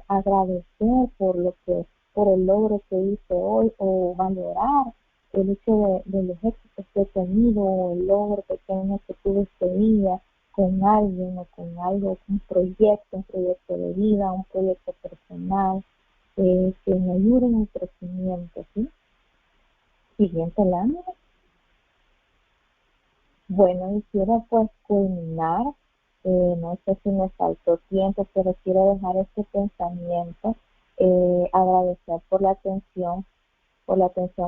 agradecer por el logro que hice hoy o valorar el hecho de los éxitos que he tenido o el logro pequeño que tuve este día con alguien o con algo, un proyecto de vida, un proyecto personal que me ayude en mi crecimiento, ¿sí? Siguiente lámina. Bueno, y quiero pues culminar, no sé si me faltó tiempo, pero quiero dejar este pensamiento, agradecer por la atención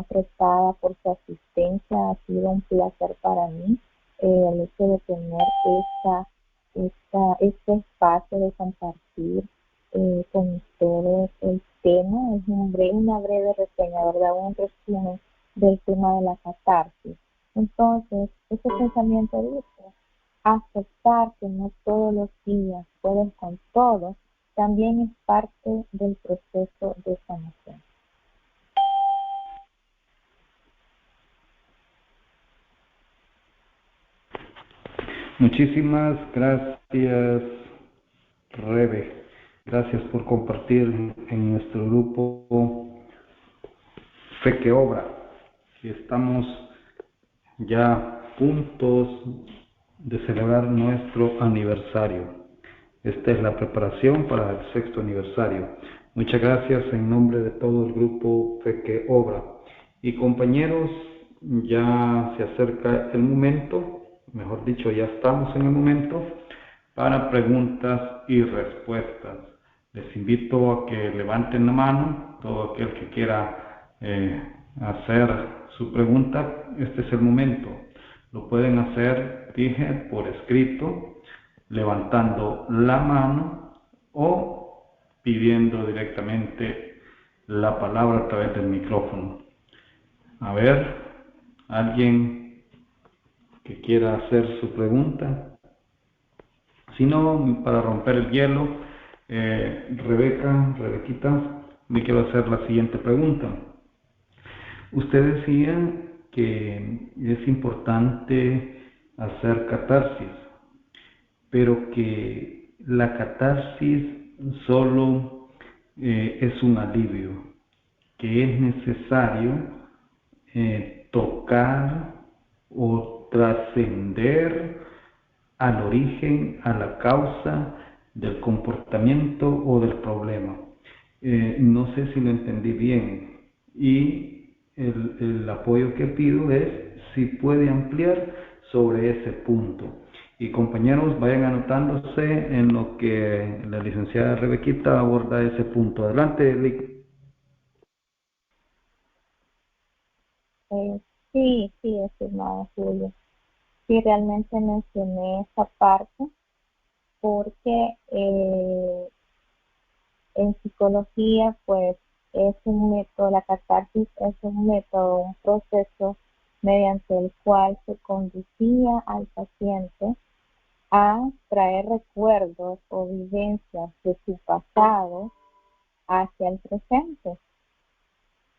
prestada, por su asistencia, ha sido un placer para mí, el hecho de tener este espacio de compartir con ustedes el tema, es una breve reseña, ¿verdad? Un resumen del tema de la catarsis. Entonces, ese pensamiento dice, aceptar que no todos los días pueden con todo, también es parte del proceso de sanación.
Muchísimas gracias, Rebe. gracias por compartir en nuestro grupo Fe que Obra. Estamos ya puntos de celebrar nuestro aniversario. Esta es la preparación para el 6º aniversario. Muchas gracias en nombre de todo el grupo Fe que Obra. Y compañeros, ya se acerca el momento, mejor dicho, ya estamos en el momento para preguntas y respuestas. Les invito a que levanten la mano, todo aquel que quiera hacer su pregunta, este es el momento. Lo pueden hacer, dije, por escrito, levantando la mano o pidiendo directamente la palabra a través del micrófono. A ver, alguien que quiera hacer su pregunta. Si no, para romper el hielo, Rebequita, me quiero hacer la siguiente pregunta. Usted decía que es importante hacer catarsis, pero que la catarsis solo es un alivio, que es necesario tocar o trascender al origen, a la causa del comportamiento o del problema. No sé si lo entendí bien, y el apoyo que pido es si puede ampliar sobre ese punto. Y compañeros, vayan anotándose en lo que la licenciada Rebequita aborda ese punto. Adelante, Lick.
Sí, estimado Julio. Sí, realmente mencioné esa parte porque en psicología, pues, es un método, la catarsis es un método, un proceso mediante el cual se conducía al paciente a traer recuerdos o vivencias de su pasado hacia el presente,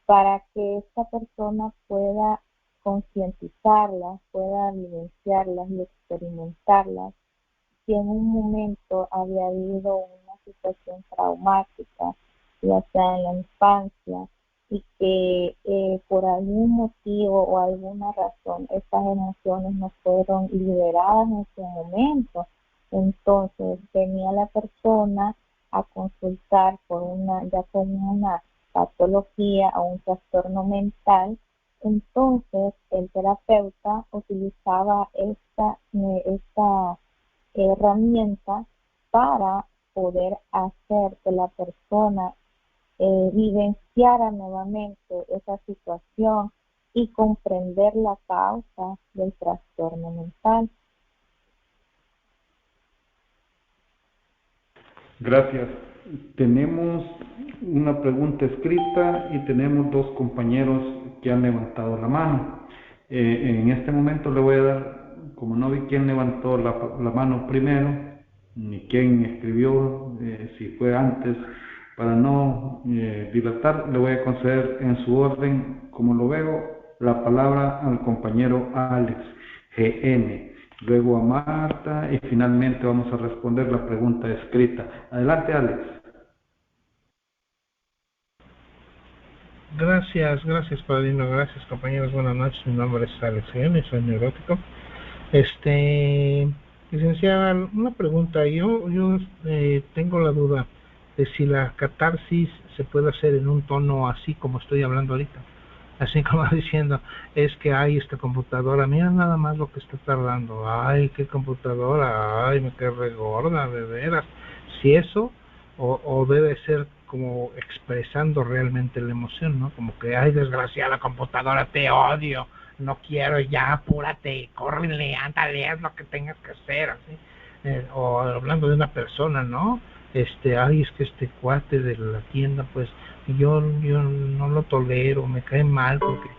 para que esta persona pueda concientizarlas, pueda vivenciarlas y experimentarlas. Si en un momento había habido una situación traumática, ya sea en la infancia, y que por algún motivo o alguna razón estas emociones no fueron liberadas en su momento, entonces venía la persona a consultar ya con una patología o un trastorno mental. Entonces el terapeuta utilizaba esta herramienta para poder hacer que la persona vivenciara nuevamente esa situación y comprender la causa del trastorno mental.
Gracias. Tenemos una pregunta escrita y tenemos 2 compañeros que han levantado la mano. En este momento le voy a dar, como no vi quién levantó la mano primero, ni quién escribió, si fue antes, para no dilatar, le voy a conceder en su orden, como lo veo, la palabra al compañero Alex GN, luego a Marta y finalmente vamos a responder la pregunta escrita. Adelante, Alex.
Gracias Padrino, gracias compañeros, buenas noches, mi nombre es Alex G. Soy neurótico. Licenciada, una pregunta, yo tengo la duda de si la catarsis se puede hacer en un tono así como estoy hablando ahorita, así como diciendo, es que hay esta computadora, mira nada más lo que está tardando, ay, qué computadora, ay, me quedé regorda, de veras, si eso, o debe ser como expresando realmente la emoción, ¿no? Como que, ay, desgraciada computadora, te odio, no quiero, ya, apúrate, córrele, ándale, haz lo que tengas que hacer, así. O hablando de una persona, ¿no? Ay, es que este cuate de la tienda, pues, yo no lo tolero, me cae mal porque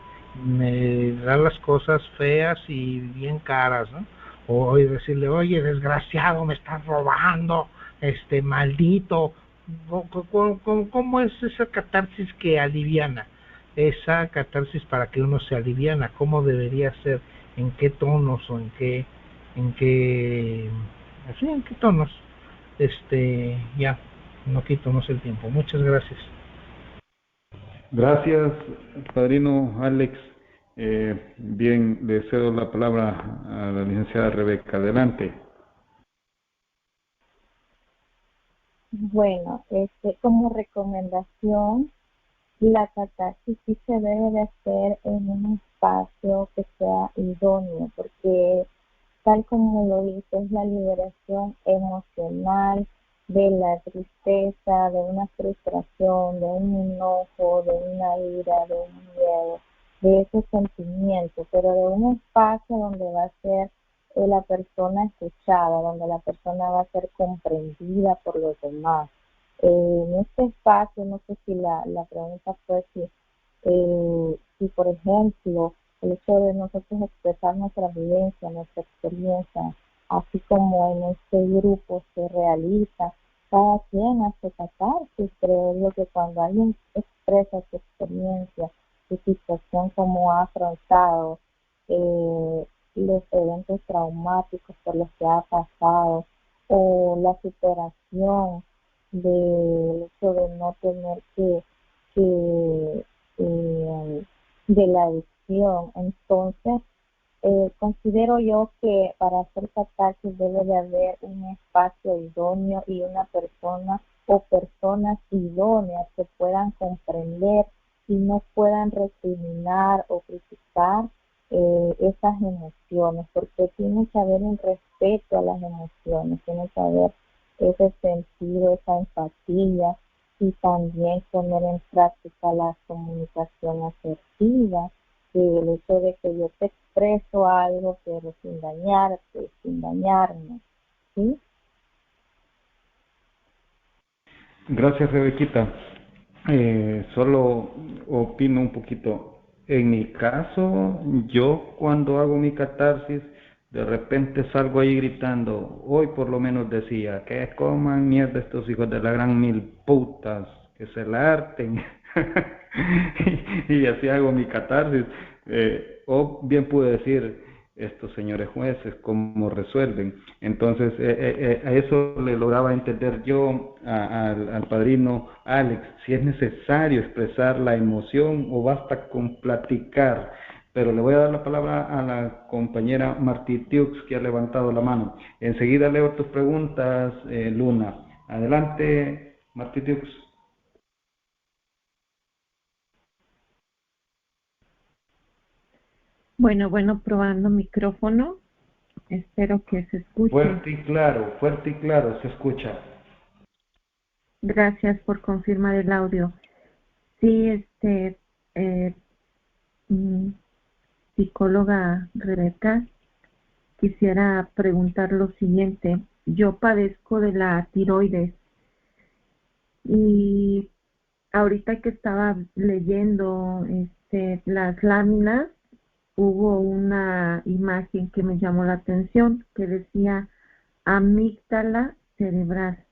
me da las cosas feas y bien caras, ¿no? O decirle, oye, desgraciado, me estás robando, maldito. ¿Cómo es esa catarsis que aliviana? Esa catarsis para que uno se aliviana, ¿cómo debería ser? ¿En qué tonos o en qué tonos? Ya. no quito más el tiempo. Muchas gracias.
Gracias, padrino Alex. Bien, le cedo la palabra a la licenciada Rebeca. Adelante.
Bueno, como recomendación, la catarsis sí se debe de hacer en un espacio que sea idóneo, porque tal como lo dice, es la liberación emocional de la tristeza, de una frustración, de un enojo, de una ira, de un miedo, de ese sentimiento, pero de un espacio donde va a ser la persona escuchada, donde la persona va a ser comprendida por los demás. En este espacio, no sé si la pregunta fue si por ejemplo, el hecho de nosotros expresar nuestra vivencia, nuestra experiencia, así como en este grupo se realiza, cada quien hace catarsis. Creo yo que cuando alguien expresa su experiencia, su situación, como ha afrontado los eventos traumáticos por los que ha pasado, o la superación del hecho de no tener que de la adicción. Entonces, considero yo que para hacer catarsis debe de haber un espacio idóneo y una persona o personas idóneas que puedan comprender y no puedan recriminar o criticar esas emociones, porque tiene que haber un respeto a las emociones, tiene que haber ese sentido, esa empatía, y también poner en práctica la comunicación asertiva, el hecho de que yo te expreso algo, pero sin dañarte, sin dañarme, ¿sí?
Gracias, Rebequita. Solo opino un poquito. En mi caso, yo cuando hago mi catarsis, de repente salgo ahí gritando. Hoy por lo menos decía, que coman mierda estos hijos de la gran mil putas, que se la harten. y así hago mi catarsis. O bien pude decir, estos señores jueces, cómo resuelven. Entonces, a eso le lograba entender yo al padrino Alex, si es necesario expresar la emoción o basta con platicar. Pero le voy a dar la palabra a la compañera Martí Tiux, que ha levantado la mano. Enseguida leo tus preguntas, Luna. Adelante, Martí Tiux.
Bueno, probando micrófono. Espero que se escuche.
Fuerte y claro, se escucha.
Gracias por confirmar el audio. Sí, eh, mm, psicóloga Rebeca, quisiera preguntar lo siguiente. Yo padezco de la tiroides y ahorita que estaba leyendo las láminas, hubo una imagen que me llamó la atención que decía amígdala cerebral.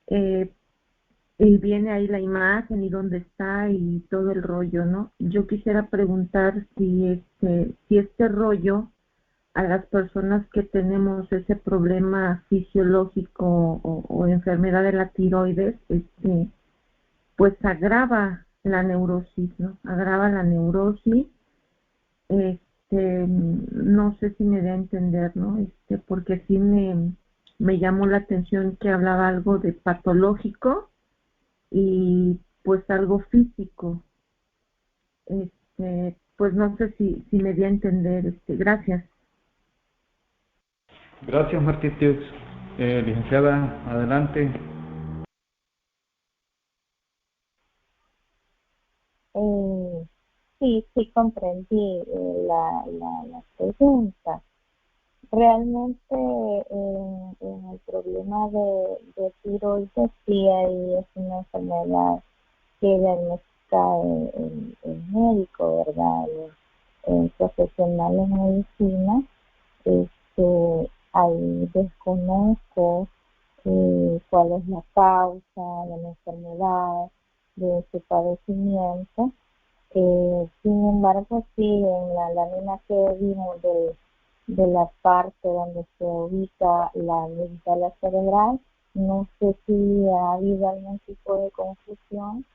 Y viene ahí la imagen y dónde está y todo el rollo, ¿no? Yo quisiera preguntar si este rollo a las personas que tenemos ese problema fisiológico o enfermedad de la tiroides, pues agrava la neurosis, ¿no? Agrava la neurosis. No sé si me da a entender, ¿no? Porque sí me llamó la atención que hablaba algo de patológico y pues algo físico. Pues no sé si me di a entender. Gracias.
Gracias, Martí Tiux. Licenciada, adelante.
Sí, comprendí la pregunta. Realmente en el problema de tiroides, sí, ahí es una enfermedad que diagnostica el médico, ¿verdad? El profesional en medicina. Ahí desconozco cuál es la causa de la enfermedad, de su padecimiento. Sin embargo, sí, en la lámina que vimos de la parte donde se ubica la amígdala cerebral, No sé si ha habido algún tipo de confusión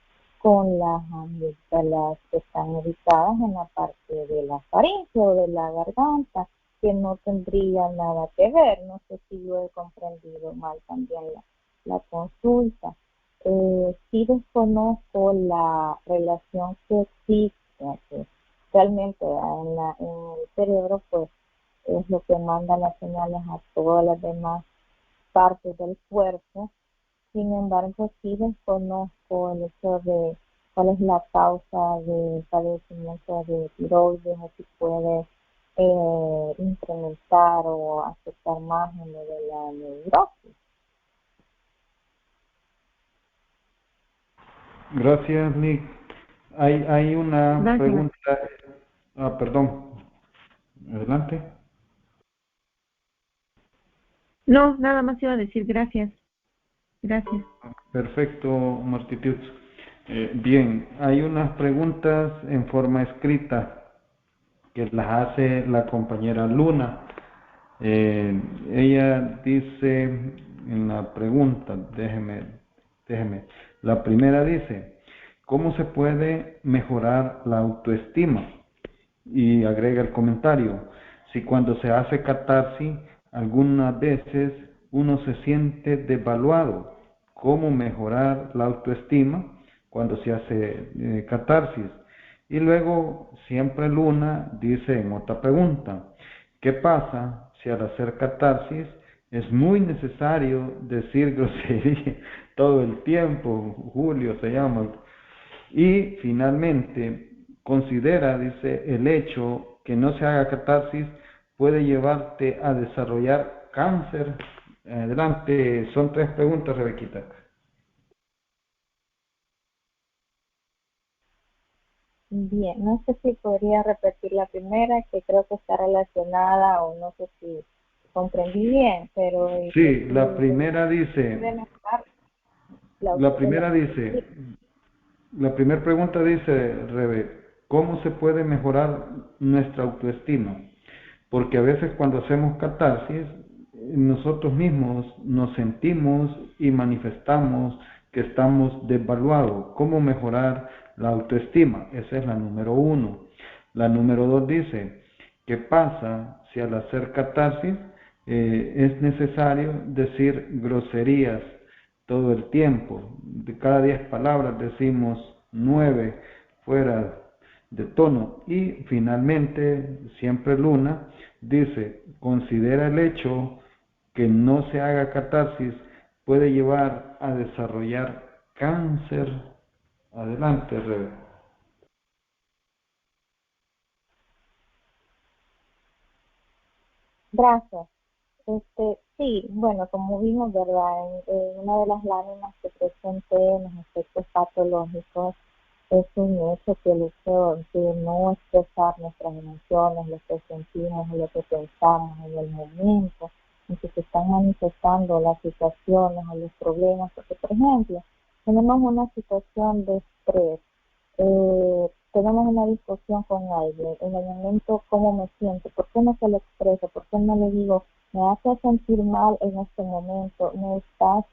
con las amígdalas que están ubicadas en la parte de la faringe o de la garganta, que no tendría nada que ver. No sé si yo he comprendido mal también la consulta. Sí desconozco la relación que existe, que realmente en el cerebro pues es lo que manda las señales a todas las demás partes del cuerpo. Sin embargo, sí desconozco el hecho de cuál es la causa de padecimiento de tiroides o si puede incrementar o afectar más en lo de la neurosis.
Gracias, Nick. Hay una
Gracias.
pregunta. Perdón. Adelante.
No, nada más iba a decir gracias. Gracias.
Perfecto, Martitius. Bien, hay unas preguntas en forma escrita que las hace la compañera Luna. Ella dice en la pregunta, déjeme. La primera dice, ¿cómo se puede mejorar la autoestima? Y agrega el comentario, si cuando se hace catarsis, algunas veces uno se siente devaluado, ¿cómo mejorar la autoestima cuando se hace catarsis? Y luego, siempre Luna dice en otra pregunta, ¿qué pasa si al hacer catarsis es muy necesario decir grosería todo el tiempo? Julio se llama. Y finalmente, considera, dice, el hecho que no se haga catarsis puede llevarte a desarrollar cáncer. Adelante, son 3 preguntas, Rebequita.
Bien, no sé si podría repetir la primera, que creo que está relacionada, o no sé si comprendí bien, pero
Sí, la primera dice,
puede mejorar la
la
autoestima.
primera dice, la primera pregunta dice, Rebe, ¿cómo se puede mejorar nuestra autoestima? Porque a veces cuando hacemos catarsis, nosotros mismos nos sentimos y manifestamos que estamos desvaluados. ¿Cómo mejorar la autoestima? Esa es la número 1. La número 2 dice, ¿qué pasa si al hacer catarsis es necesario decir groserías todo el tiempo? De cada 10 palabras decimos 9 fuera de tono. Y finalmente, siempre Luna dice, considera el hecho que no se haga catarsis puede llevar a desarrollar cáncer. Adelante, Rebe.
Gracias. Sí, bueno, como vimos, ¿verdad? En una de las láminas que presenté en los efectos patológicos, es un hecho que el hecho de no expresar nuestras emociones, lo que sentimos, lo que pensamos en el momento en que se están manifestando las situaciones o los problemas, porque, por ejemplo, tenemos una situación de estrés, tenemos una discusión con alguien, en el momento cómo me siento, por qué no se lo expreso, por qué no le digo, me hace sentir mal en este momento, me estás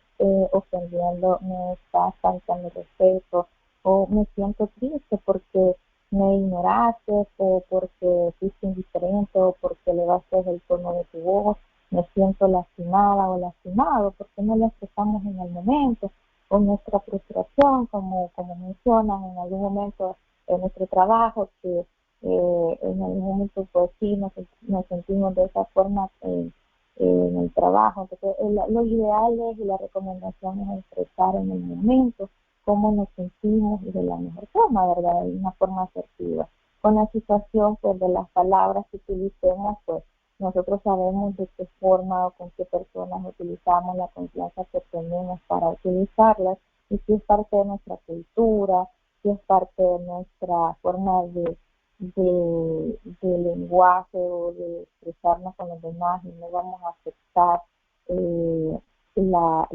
ofendiendo, me estás faltando respeto, o me siento triste porque me ignoraste, o porque fuiste indiferente, o porque elevaste el tono de tu voz, me siento lastimada o lastimado, porque no lo expresamos en el momento, o nuestra frustración, como mencionan en algún momento en nuestro trabajo, que en algún momento pues sí nos sentimos de esa forma en el trabajo. Entonces, lo ideal es, y la recomendación es expresar en el momento cómo nos sentimos y de la mejor forma, ¿verdad? De una forma asertiva. Con la situación, pues, de las palabras que utilicemos, pues, nosotros sabemos de qué forma o con qué personas utilizamos, la confianza que tenemos para utilizarlas, y si es parte de nuestra cultura, si es parte de nuestra forma de lenguaje o de expresarnos con los demás, y no vamos a afectar eh, la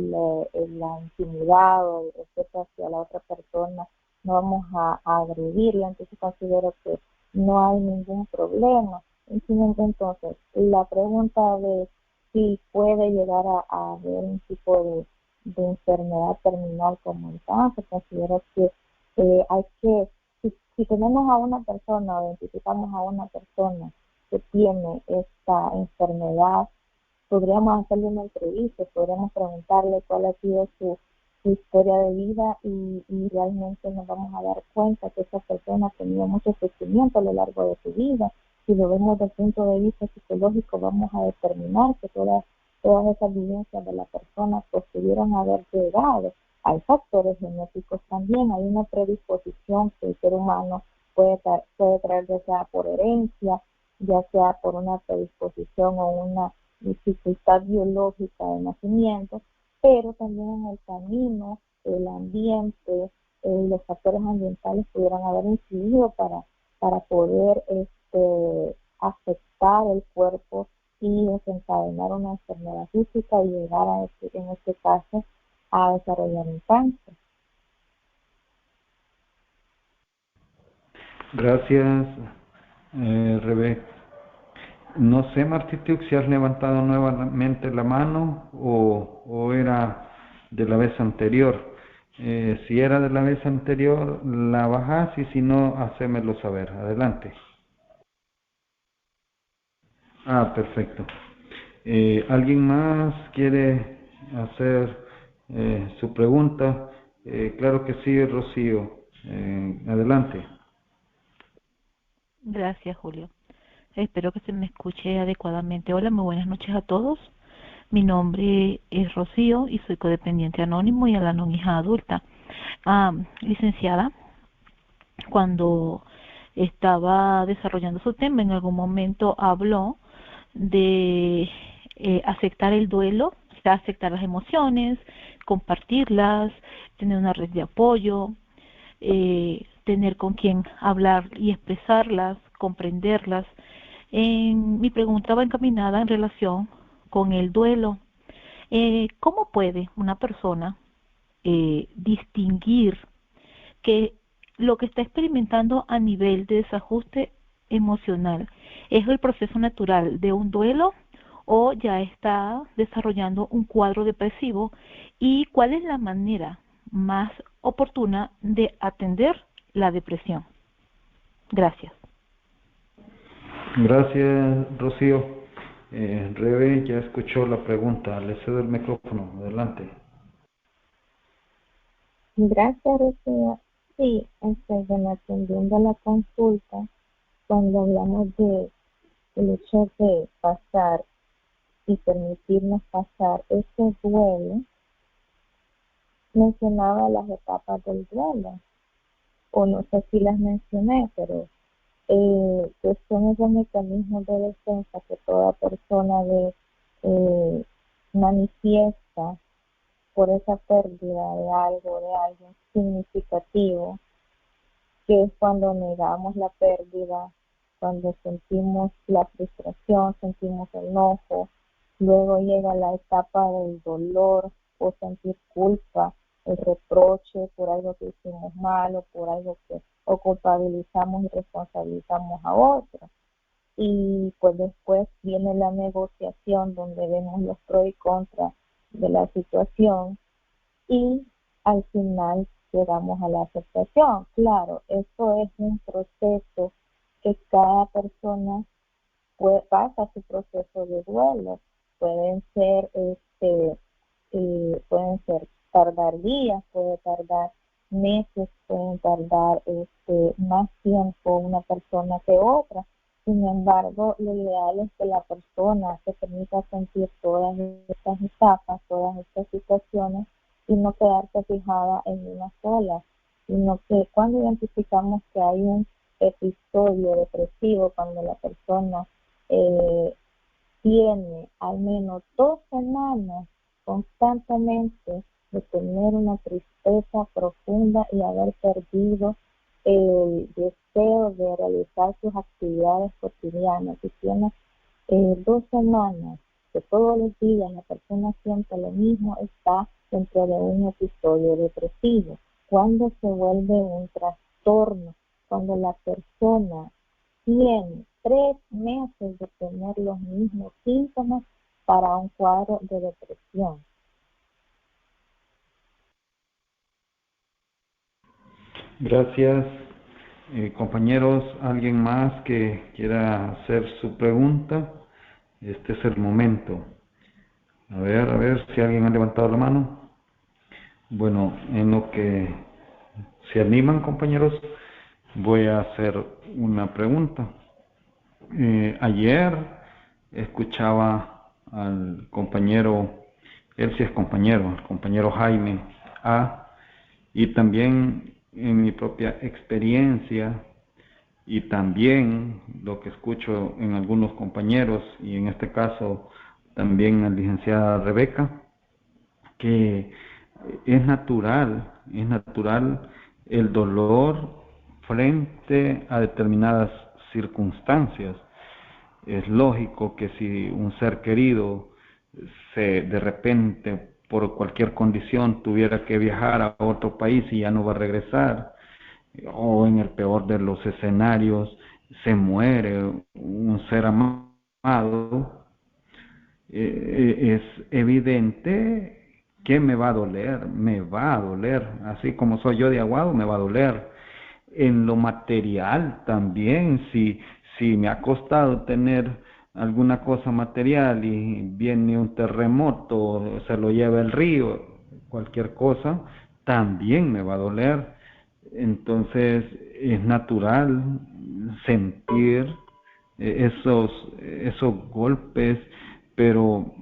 intimidad o el respeto hacia la otra persona, no vamos a agredirla. Entonces considero que no hay ningún problema. Entonces, la pregunta de si puede llegar a haber un tipo de enfermedad terminal como el cáncer. Considero que si tenemos a una persona o identificamos a una persona que tiene esta enfermedad, podríamos hacerle una entrevista, podríamos preguntarle cuál ha sido su historia de vida y realmente nos vamos a dar cuenta que esa persona ha tenido mucho sufrimiento a lo largo de su vida. Si lo vemos desde el punto de vista psicológico, vamos a determinar que todas esas vivencias de la persona pues pudieran haber llegado. Hay factores genéticos también, hay una predisposición que el ser humano puede traer, ya sea por herencia, ya sea por una predisposición o una dificultad biológica de nacimiento, pero también en el camino, el ambiente, los factores ambientales pudieran haber incidido para poder afectar el cuerpo y desencadenar una enfermedad física y llegar en este caso a desarrollar un cáncer.
Gracias, Rebe. No sé, Martitiu, si has levantado nuevamente la mano o era de la vez anterior. Si era de la vez anterior, la bajás y si no, hacémelo saber. Adelante. Perfecto. ¿Alguien más quiere hacer su pregunta? Claro que sí, Rocío. Adelante.
Gracias, Julio. Espero que se me escuche adecuadamente. Hola, muy buenas noches a todos. Mi nombre es Rocío y soy codependiente anónimo y a la hija adulta. Licenciada, cuando estaba desarrollando su tema, en algún momento habló de aceptar el duelo, o sea, aceptar las emociones, compartirlas, tener una red de apoyo, tener con quien hablar y expresarlas, comprenderlas. Mi pregunta va encaminada en relación con el duelo. ¿Cómo puede una persona distinguir que lo que está experimentando a nivel de desajuste emocional es el proceso natural de un duelo o ya está desarrollando un cuadro depresivo, y cuál es la manera más oportuna de atender la depresión? Gracias.
Gracias, Rocío. Rebe ya escuchó la pregunta. Le cedo el micrófono. Adelante.
Gracias, Rocío. Sí, atendiendo la consulta, cuando hablamos de el hecho de pasar y permitirnos pasar ese duelo, mencionaba las etapas del duelo, o no sé si las mencioné, pero que son esos mecanismos de defensa que toda persona manifiesta por esa pérdida de algo, de alguien significativo, que es cuando negamos la pérdida, cuando sentimos la frustración, sentimos enojo, luego llega la etapa del dolor o sentir culpa, el reproche por algo que hicimos mal o por algo que o culpabilizamos y responsabilizamos a otros. Y pues después viene la negociación donde vemos los pros y contras de la situación y al final llegamos a la aceptación. Claro, esto es un proceso que cada persona pasa su proceso de duelo. Pueden ser tardar días, puede tardar meses, pueden tardar más tiempo una persona que otra. Sin embargo, lo ideal es que la persona se permita sentir todas estas etapas, todas estas situaciones y no quedarse fijada en una sola, sino que cuando identificamos que hay un episodio depresivo, cuando la persona tiene al menos 2 semanas constantemente de tener una tristeza profunda y haber perdido el deseo de realizar sus actividades cotidianas, si tiene 2 semanas que todos los días la persona siente lo mismo, está dentro de un episodio depresivo. Cuando se vuelve un trastorno, cuando la persona tiene 3 meses de tener los mismos síntomas para un cuadro de depresión.
Gracias. Compañeros, ¿alguien más que quiera hacer su pregunta? Este es el momento. A ver si alguien ha levantado la mano. Bueno, en lo que se animan, compañeros, voy a hacer una pregunta. Ayer escuchaba al compañero, él sí es compañero, el compañero Jaime A, y también en mi propia experiencia y también lo que escucho en algunos compañeros y en este caso también la licenciada Rebeca, que es natural el dolor frente a determinadas circunstancias. Es lógico que si un ser querido de repente por cualquier condición tuviera que viajar a otro país y ya no va a regresar, o en el peor de los escenarios se muere un ser amado, es evidente que me va a doler, así como soy yo de Aguado, me va a doler. En lo material también, si me ha costado tener alguna cosa material y viene un terremoto, se lo lleva el río, cualquier cosa, también me va a doler. Entonces es natural sentir esos golpes, pero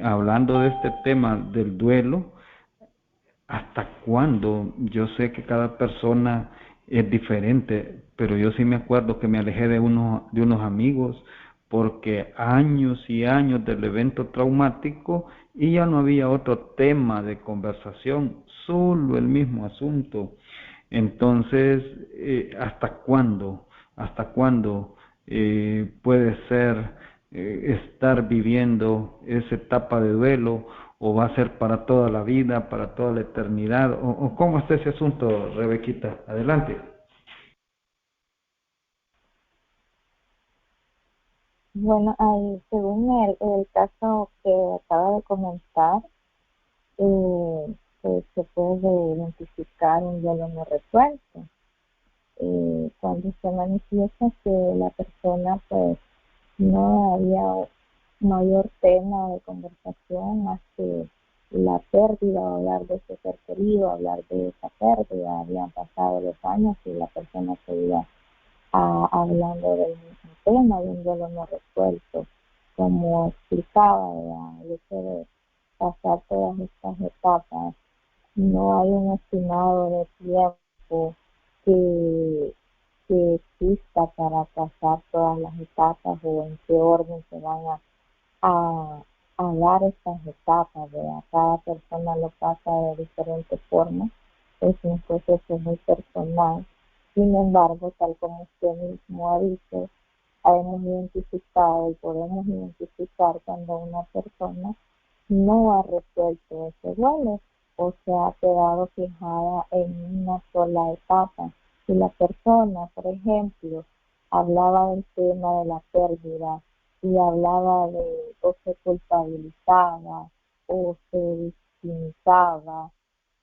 hablando de este tema del duelo, ¿hasta cuándo? Yo sé que cada persona es diferente, pero yo sí me acuerdo que me alejé de unos amigos porque años y años del evento traumático y ya no había otro tema de conversación, solo el mismo asunto. Entonces, ¿hasta cuándo? ¿Hasta cuándo puede ser estar viviendo esa etapa de duelo? ¿O va a ser para toda la vida, para toda la eternidad? ¿O cómo está ese asunto, Rebequita? Adelante.
Bueno, ahí, según el caso que acaba de comentar, pues se puede identificar un duelo no resuelto. Cuando se manifiesta que la persona pues no había mayor tema de conversación más que la pérdida, o hablar de ese ser querido, hablar de esa pérdida, habían pasado los años y la persona seguía hablando del mismo tema, de un duelo no resuelto, como explicaba, el hecho de pasar todas estas etapas, no hay un estimado de tiempo que, que exista para pasar todas las etapas o en qué orden se van a dar estas etapas, ¿verdad? Cada persona lo pasa de diferentes formas, es un proceso muy personal. Sin embargo, tal como usted mismo ha dicho, hemos identificado y podemos identificar cuando una persona no ha resuelto ese duelo o se ha quedado fijada en una sola etapa. Si la persona, por ejemplo, hablaba del tema de la pérdida y hablaba de o se culpabilizaba o se victimizaba,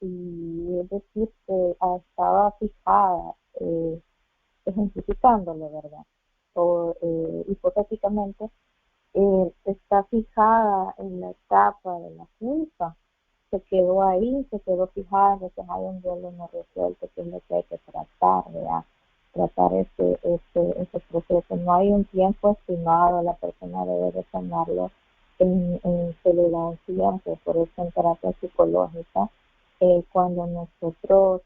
y es decir, que estaba fijada, ejemplificándolo, ¿verdad? O hipotéticamente, está fijada en la etapa de la culpa, se quedó ahí, se quedó fijada, entonces hay un duelo no resuelto, que es lo que hay que tratar, ¿verdad? Tratar ese proceso. No hay un tiempo estimado, la persona debe de sanarlo en soledad un tiempo, por eso en terapia psicológica, cuando nosotros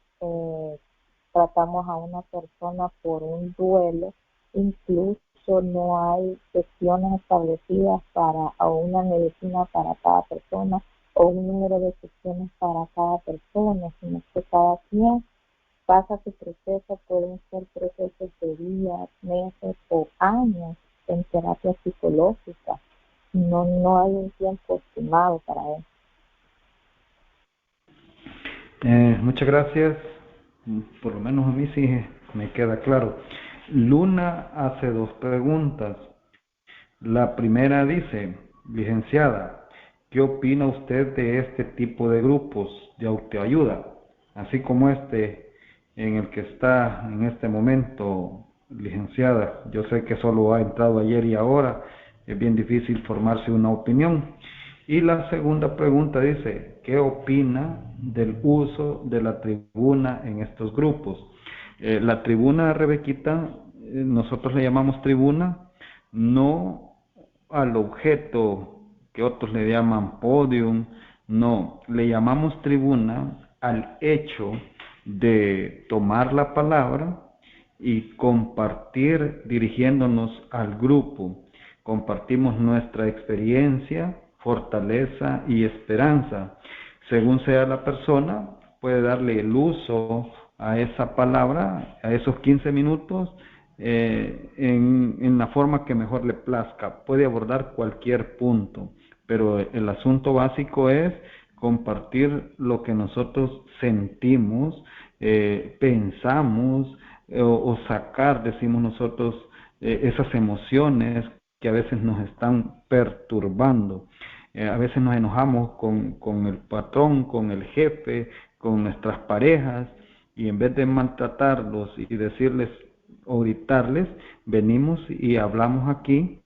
tratamos a una persona por un duelo, incluso no hay sesiones establecidas para o una medicina para cada persona o un número de sesiones para cada persona, sino que cada quien pasa su proceso, pueden ser procesos de días, meses o años en terapia psicológica. No hay un tiempo estimado para eso.
Muchas gracias. Por lo menos a mí sí me queda claro. Luna hace dos preguntas. La primera dice: licenciada, ¿qué opina usted de este tipo de grupos de autoayuda? Así como en el que está en este momento, licenciada. Yo sé que solo ha entrado ayer y ahora, es bien difícil formarse una opinión. Y la segunda pregunta dice, ¿qué opina del uso de la tribuna en estos grupos? La tribuna, Rebequita, nosotros le llamamos tribuna, no al objeto que otros le llaman podium, no, le llamamos tribuna al hecho de tomar la palabra y compartir dirigiéndonos al grupo. Compartimos nuestra experiencia, fortaleza y esperanza. Según sea la persona, puede darle el uso a esa palabra, a esos 15 minutos, en la forma que mejor le plazca. Puede abordar cualquier punto, pero el asunto básico es compartir lo que nosotros sentimos, pensamos, o sacar, decimos nosotros, esas emociones que a veces nos están perturbando. A veces nos enojamos con el patrón, con el jefe, con nuestras parejas, y en vez de maltratarlos y decirles o gritarles, venimos y hablamos aquí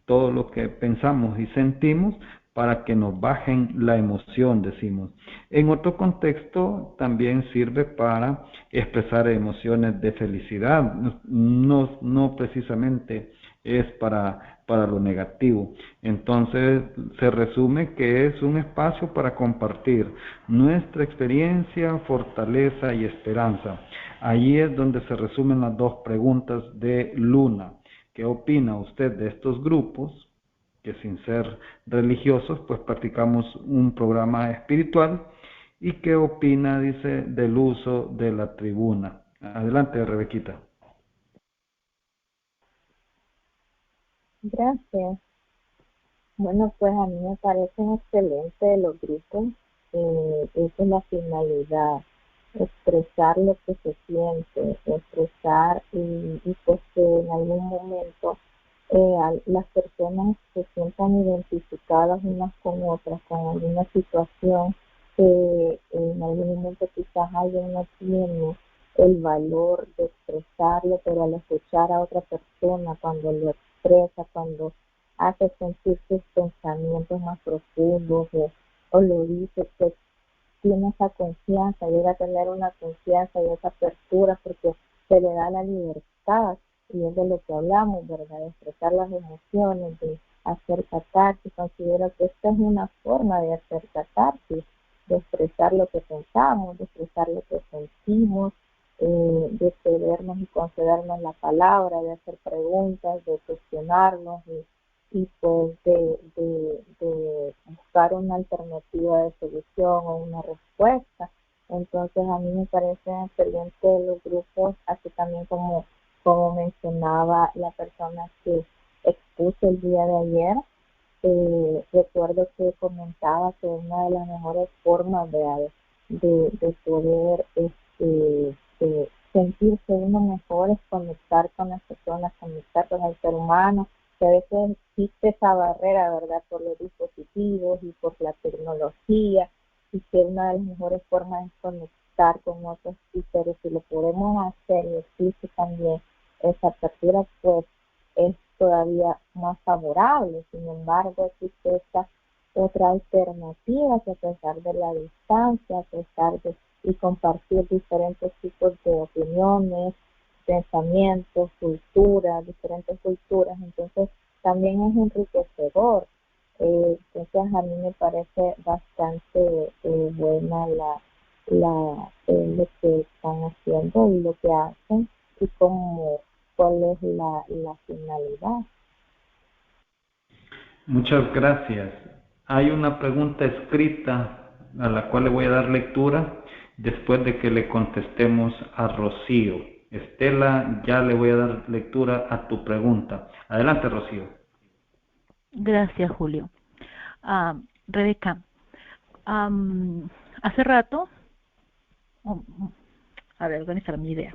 todo lo que pensamos y sentimos para que nos bajen la emoción, decimos. En otro contexto también sirve para expresar emociones de felicidad, no precisamente es para lo negativo. Entonces se resume que es un espacio para compartir nuestra experiencia, fortaleza y esperanza. Allí es donde se resumen las dos preguntas de Luna. ¿Qué opina usted de estos grupos que sin ser religiosos pues practicamos un programa espiritual? ¿Y qué opina, dice, del uso de la tribuna? Adelante, Rebequita.
Gracias. Bueno, pues a mí me parecen excelentes los grupos. Esa es la finalidad, expresar lo que se siente, expresar y pues que en algún momento las personas se sientan identificadas unas con otras, con alguna situación que en algún momento quizás alguien no tiene el valor de expresarlo, pero al escuchar a otra persona, cuando lo expresa, cuando hace sentir sus pensamientos más profundos o lo dice, pues tiene esa confianza, llega a tener una confianza y esa apertura porque se le da la libertad, y es de lo que hablamos, ¿verdad? De expresar las emociones, de hacer catarsis. Considero que esta es una forma de hacer catarsis, de expresar lo que pensamos, de expresar lo que sentimos, de cedernos y concedernos la palabra, de hacer preguntas, de cuestionarnos y pues de buscar una alternativa de solución o una respuesta. Entonces a mí me parecen excelentes los grupos, así también como mencionaba la persona que expuso el día de ayer. Recuerdo que comentaba que una de las mejores formas de poder sentirse uno mejor es conectar con las personas, conectar con el ser humano, que a veces existe esa barrera, ¿verdad?, por los dispositivos y por la tecnología, y que una de las mejores formas es conectar con otros, pero si lo podemos hacer y existe también esa apertura, pues es todavía más favorable. Sin embargo, existe esta otra alternativa, que a pesar de la distancia, a pesar de y compartir diferentes tipos de opiniones, pensamientos, culturas, diferentes culturas, entonces también es enriquecedor. Entonces a mí me parece bastante buena lo que están haciendo y lo que hacen y cuál es la finalidad.
Muchas gracias. Hay una pregunta escrita a la cual le voy a dar lectura después de que le contestemos a Rocío. Estela, ya le voy a dar lectura a tu pregunta. Adelante, Rocío.
Gracias, Julio. Rebeca, hace rato, a ver, organizar mi idea.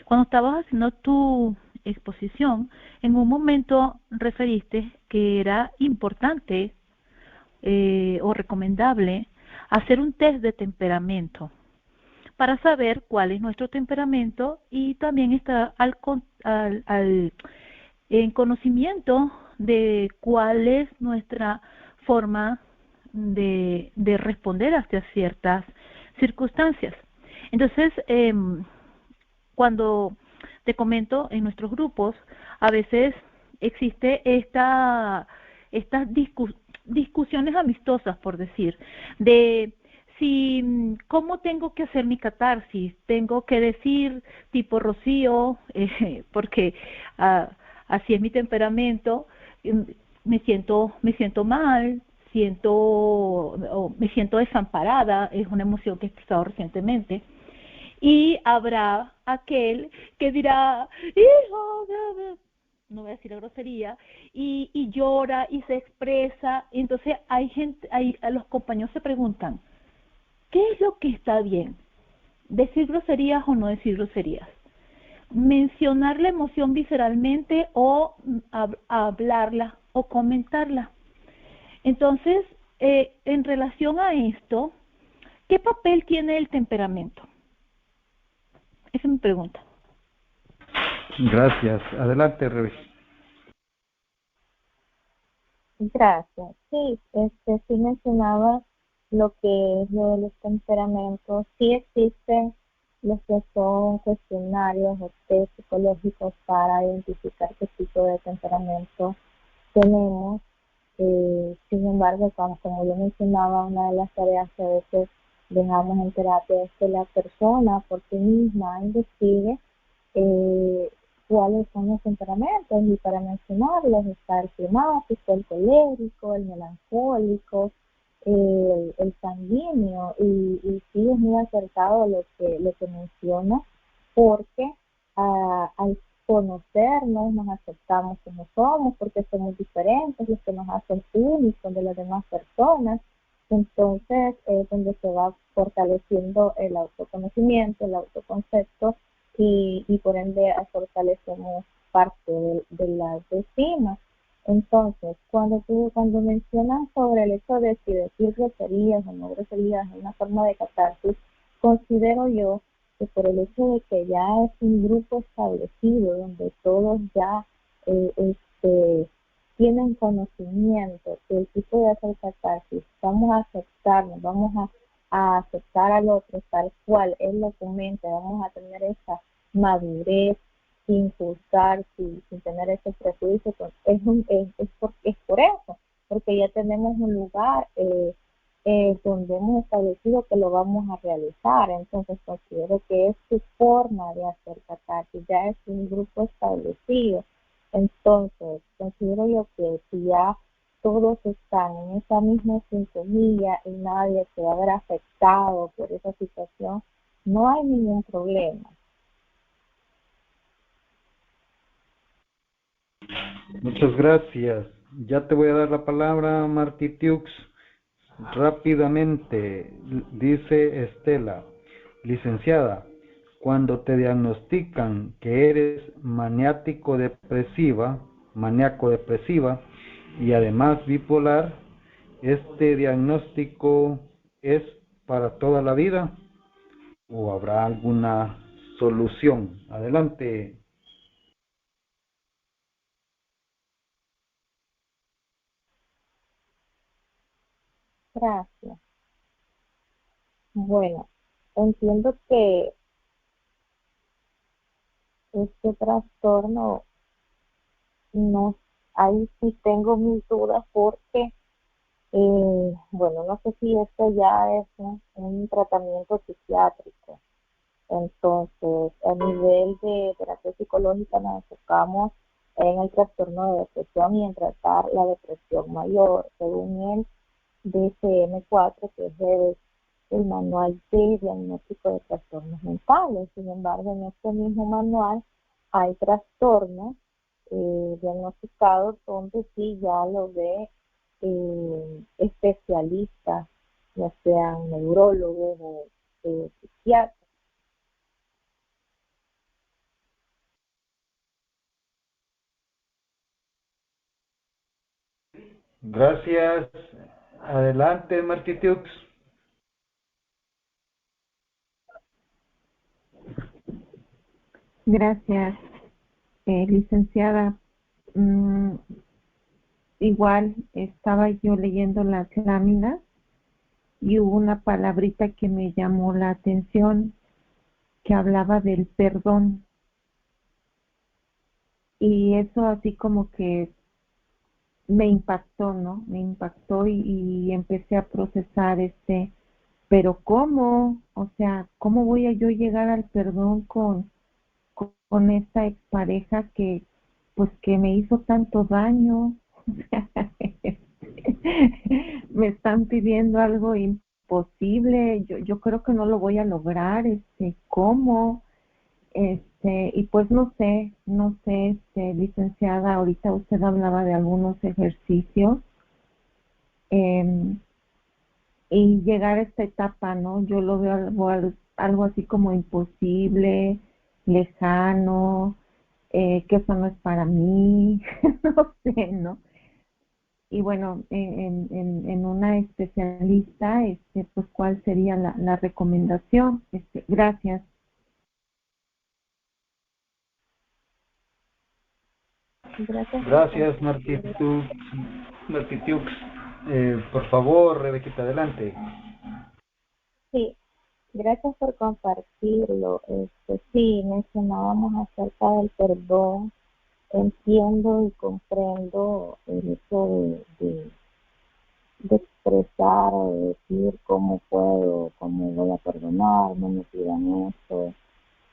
Cuando estabas haciendo tu exposición, en un momento referiste que era importante o recomendable hacer un test de temperamento para saber cuál es nuestro temperamento y también estar en conocimiento de cuál es nuestra forma de responder hacia ciertas circunstancias. Entonces, cuando te comento en nuestros grupos, a veces existe estas discusiones amistosas, por decir, de si cómo tengo que hacer mi catarsis, tengo que decir tipo Rocío, porque así es mi temperamento, me siento mal, me siento desamparada, es una emoción que he expresado recientemente, y habrá aquel que dirá, hijo, no voy a decir la grosería, y llora y se expresa. Entonces los compañeros se preguntan, ¿qué es lo que está bien? ¿Decir groserías o no decir groserías? ¿Mencionar la emoción visceralmente o hablarla o comentarla? Entonces, en relación a esto, ¿qué papel tiene el temperamento? Esa es mi pregunta.
Gracias. Adelante, Rebeca.
Gracias. Sí, sí mencionaba lo que es lo de los temperamentos. Sí existen los que son cuestionarios o test psicológicos para identificar qué tipo de temperamento tenemos. Sin embargo, como yo mencionaba, una de las tareas que a veces dejamos en terapia es que la persona por sí misma investigue cuáles son los temperamentos, y para mencionarlos está el flemático, el colérico, el melancólico, el sanguíneo, y sí es muy acertado lo que menciona, porque al conocernos nos aceptamos como somos, porque somos diferentes, los que nos hacen únicos de las demás personas. Entonces es donde se va fortaleciendo el autoconocimiento, el autoconcepto, y por ende fortalecemos parte de la autoestima. Entonces, cuando mencionas sobre el hecho de si decir groserías o no groserías es una forma de catarsis, considero yo que por el hecho de que ya es un grupo establecido, donde todos ya tienen conocimiento del tipo de hacer catarsis, vamos a aceptarnos, vamos a aceptar al otro tal cual él lo comenta, vamos a tener esa madurez sin juzgar, sin tener ese prejuicio, es por eso, porque ya tenemos un lugar donde hemos establecido que lo vamos a realizar. Entonces considero que es su forma de hacer catarsis, ya es un grupo establecido. Entonces considero yo que si ya todos están en esa misma sintonía y nadie se va a ver afectado por esa situación, no hay ningún problema.
Muchas gracias. Ya te voy a dar la palabra, Martí Tiux. Rápidamente, dice Estela, licenciada, cuando te diagnostican que eres maníaco-depresiva y además bipolar, ¿este diagnóstico es para toda la vida o habrá alguna solución? Adelante.
Gracias. Bueno, entiendo que este trastorno, no, ahí sí tengo mis dudas, porque bueno, no sé si esto ya es un tratamiento psiquiátrico. Entonces, a nivel de terapia psicológica nos enfocamos en el trastorno de depresión y en tratar la depresión mayor, según el DSM-4, que es el manual de diagnóstico de trastornos mentales. Sin embargo, en este mismo manual hay trastornos diagnosticados donde sí ya lo ve especialistas, ya sean neurólogos o psiquiatras.
Gracias. Adelante, Martí Tiux.
Gracias, licenciada. Mm, igual estaba yo leyendo las láminas y hubo una palabrita que me llamó la atención, que hablaba del perdón. Y eso así como que me impactó, ¿no? Me impactó y empecé a procesar pero ¿cómo? O sea, ¿cómo voy a yo llegar al perdón con esta expareja pues que me hizo tanto daño? Me están pidiendo algo imposible, yo creo que no lo voy a lograr, ¿cómo? Y pues no sé, licenciada, ahorita usted hablaba de algunos ejercicios, eh, y llegar a esta etapa, ¿no? Yo lo veo algo así como imposible, lejano, que eso no es para mí, no sé, ¿no? Y bueno, en una especialista, pues, ¿cuál sería la recomendación? Gracias.
Gracias por
Gracias,
compartir.
Martitiux. Por favor, Rebequita, adelante.
Sí, gracias por compartirlo. Sí, mencionábamos acerca del perdón. Entiendo y comprendo el hecho de expresar o de decir cómo puedo, cómo voy a perdonar, no me pidan eso.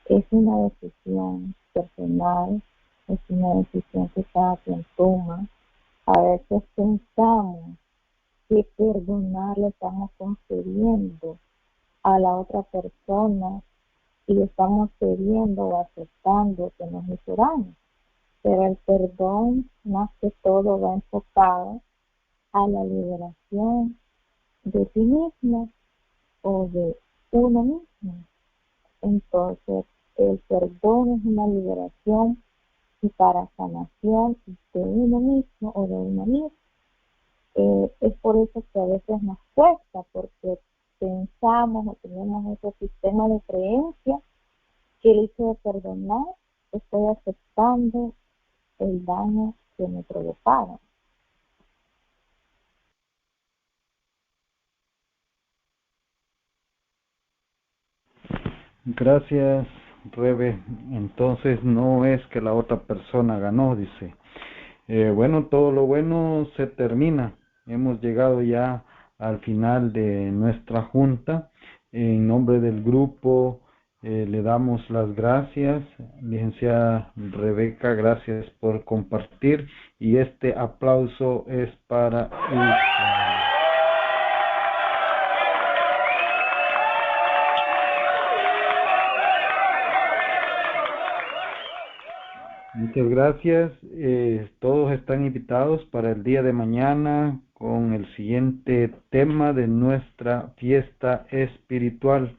Es una decisión personal, es una decisión que cada quien toma. A veces pensamos que perdonar le estamos concediendo a la otra persona y estamos cediendo o aceptando que nos hizo daño. Pero el perdón, más que todo, va enfocado a la liberación de sí mismo o de uno mismo. Entonces, el perdón es una liberación y para sanación de uno mismo o de una misma. Es por eso que a veces nos cuesta, porque pensamos o tenemos ese sistema de creencia que el hecho de perdonar estoy aceptando el daño que me provocaron.
Gracias, Rebe. Entonces no es que la otra persona ganó, dice. Bueno, todo lo bueno se termina. Hemos llegado ya al final de nuestra junta. En nombre del grupo le damos las gracias, licenciada Rebeca, gracias por compartir. Y este aplauso es para usted. Muchas gracias. Todos están invitados para el día de mañana con el siguiente tema de nuestra fiesta espiritual.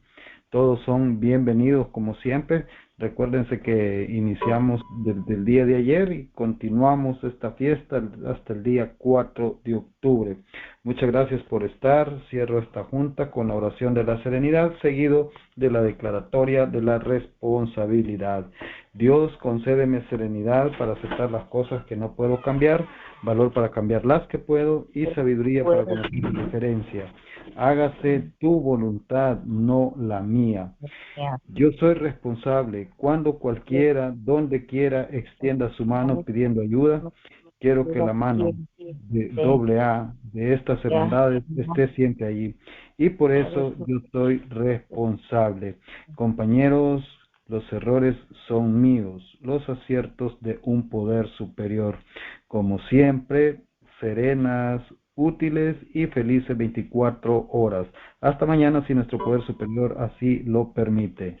Todos son bienvenidos como siempre. Recuérdense que iniciamos desde el día de ayer y continuamos esta fiesta hasta el día 4 de octubre. Muchas gracias por estar. Cierro esta junta con la oración de la serenidad, seguido de la declaratoria de la responsabilidad. Dios, concédeme serenidad para aceptar las cosas que no puedo cambiar, valor para cambiar las que puedo y sabiduría para conocer la diferencia. Hágase tu voluntad, no la mía. Yo soy responsable cuando cualquiera, donde quiera, extienda su mano pidiendo ayuda. Quiero que la mano de AA de estas hermandades esté siempre allí. Y por eso yo soy responsable. Compañeros, los errores son míos, los aciertos de un poder superior. Como siempre, serenas, útiles y felices 24 horas. Hasta mañana si nuestro poder superior así lo permite.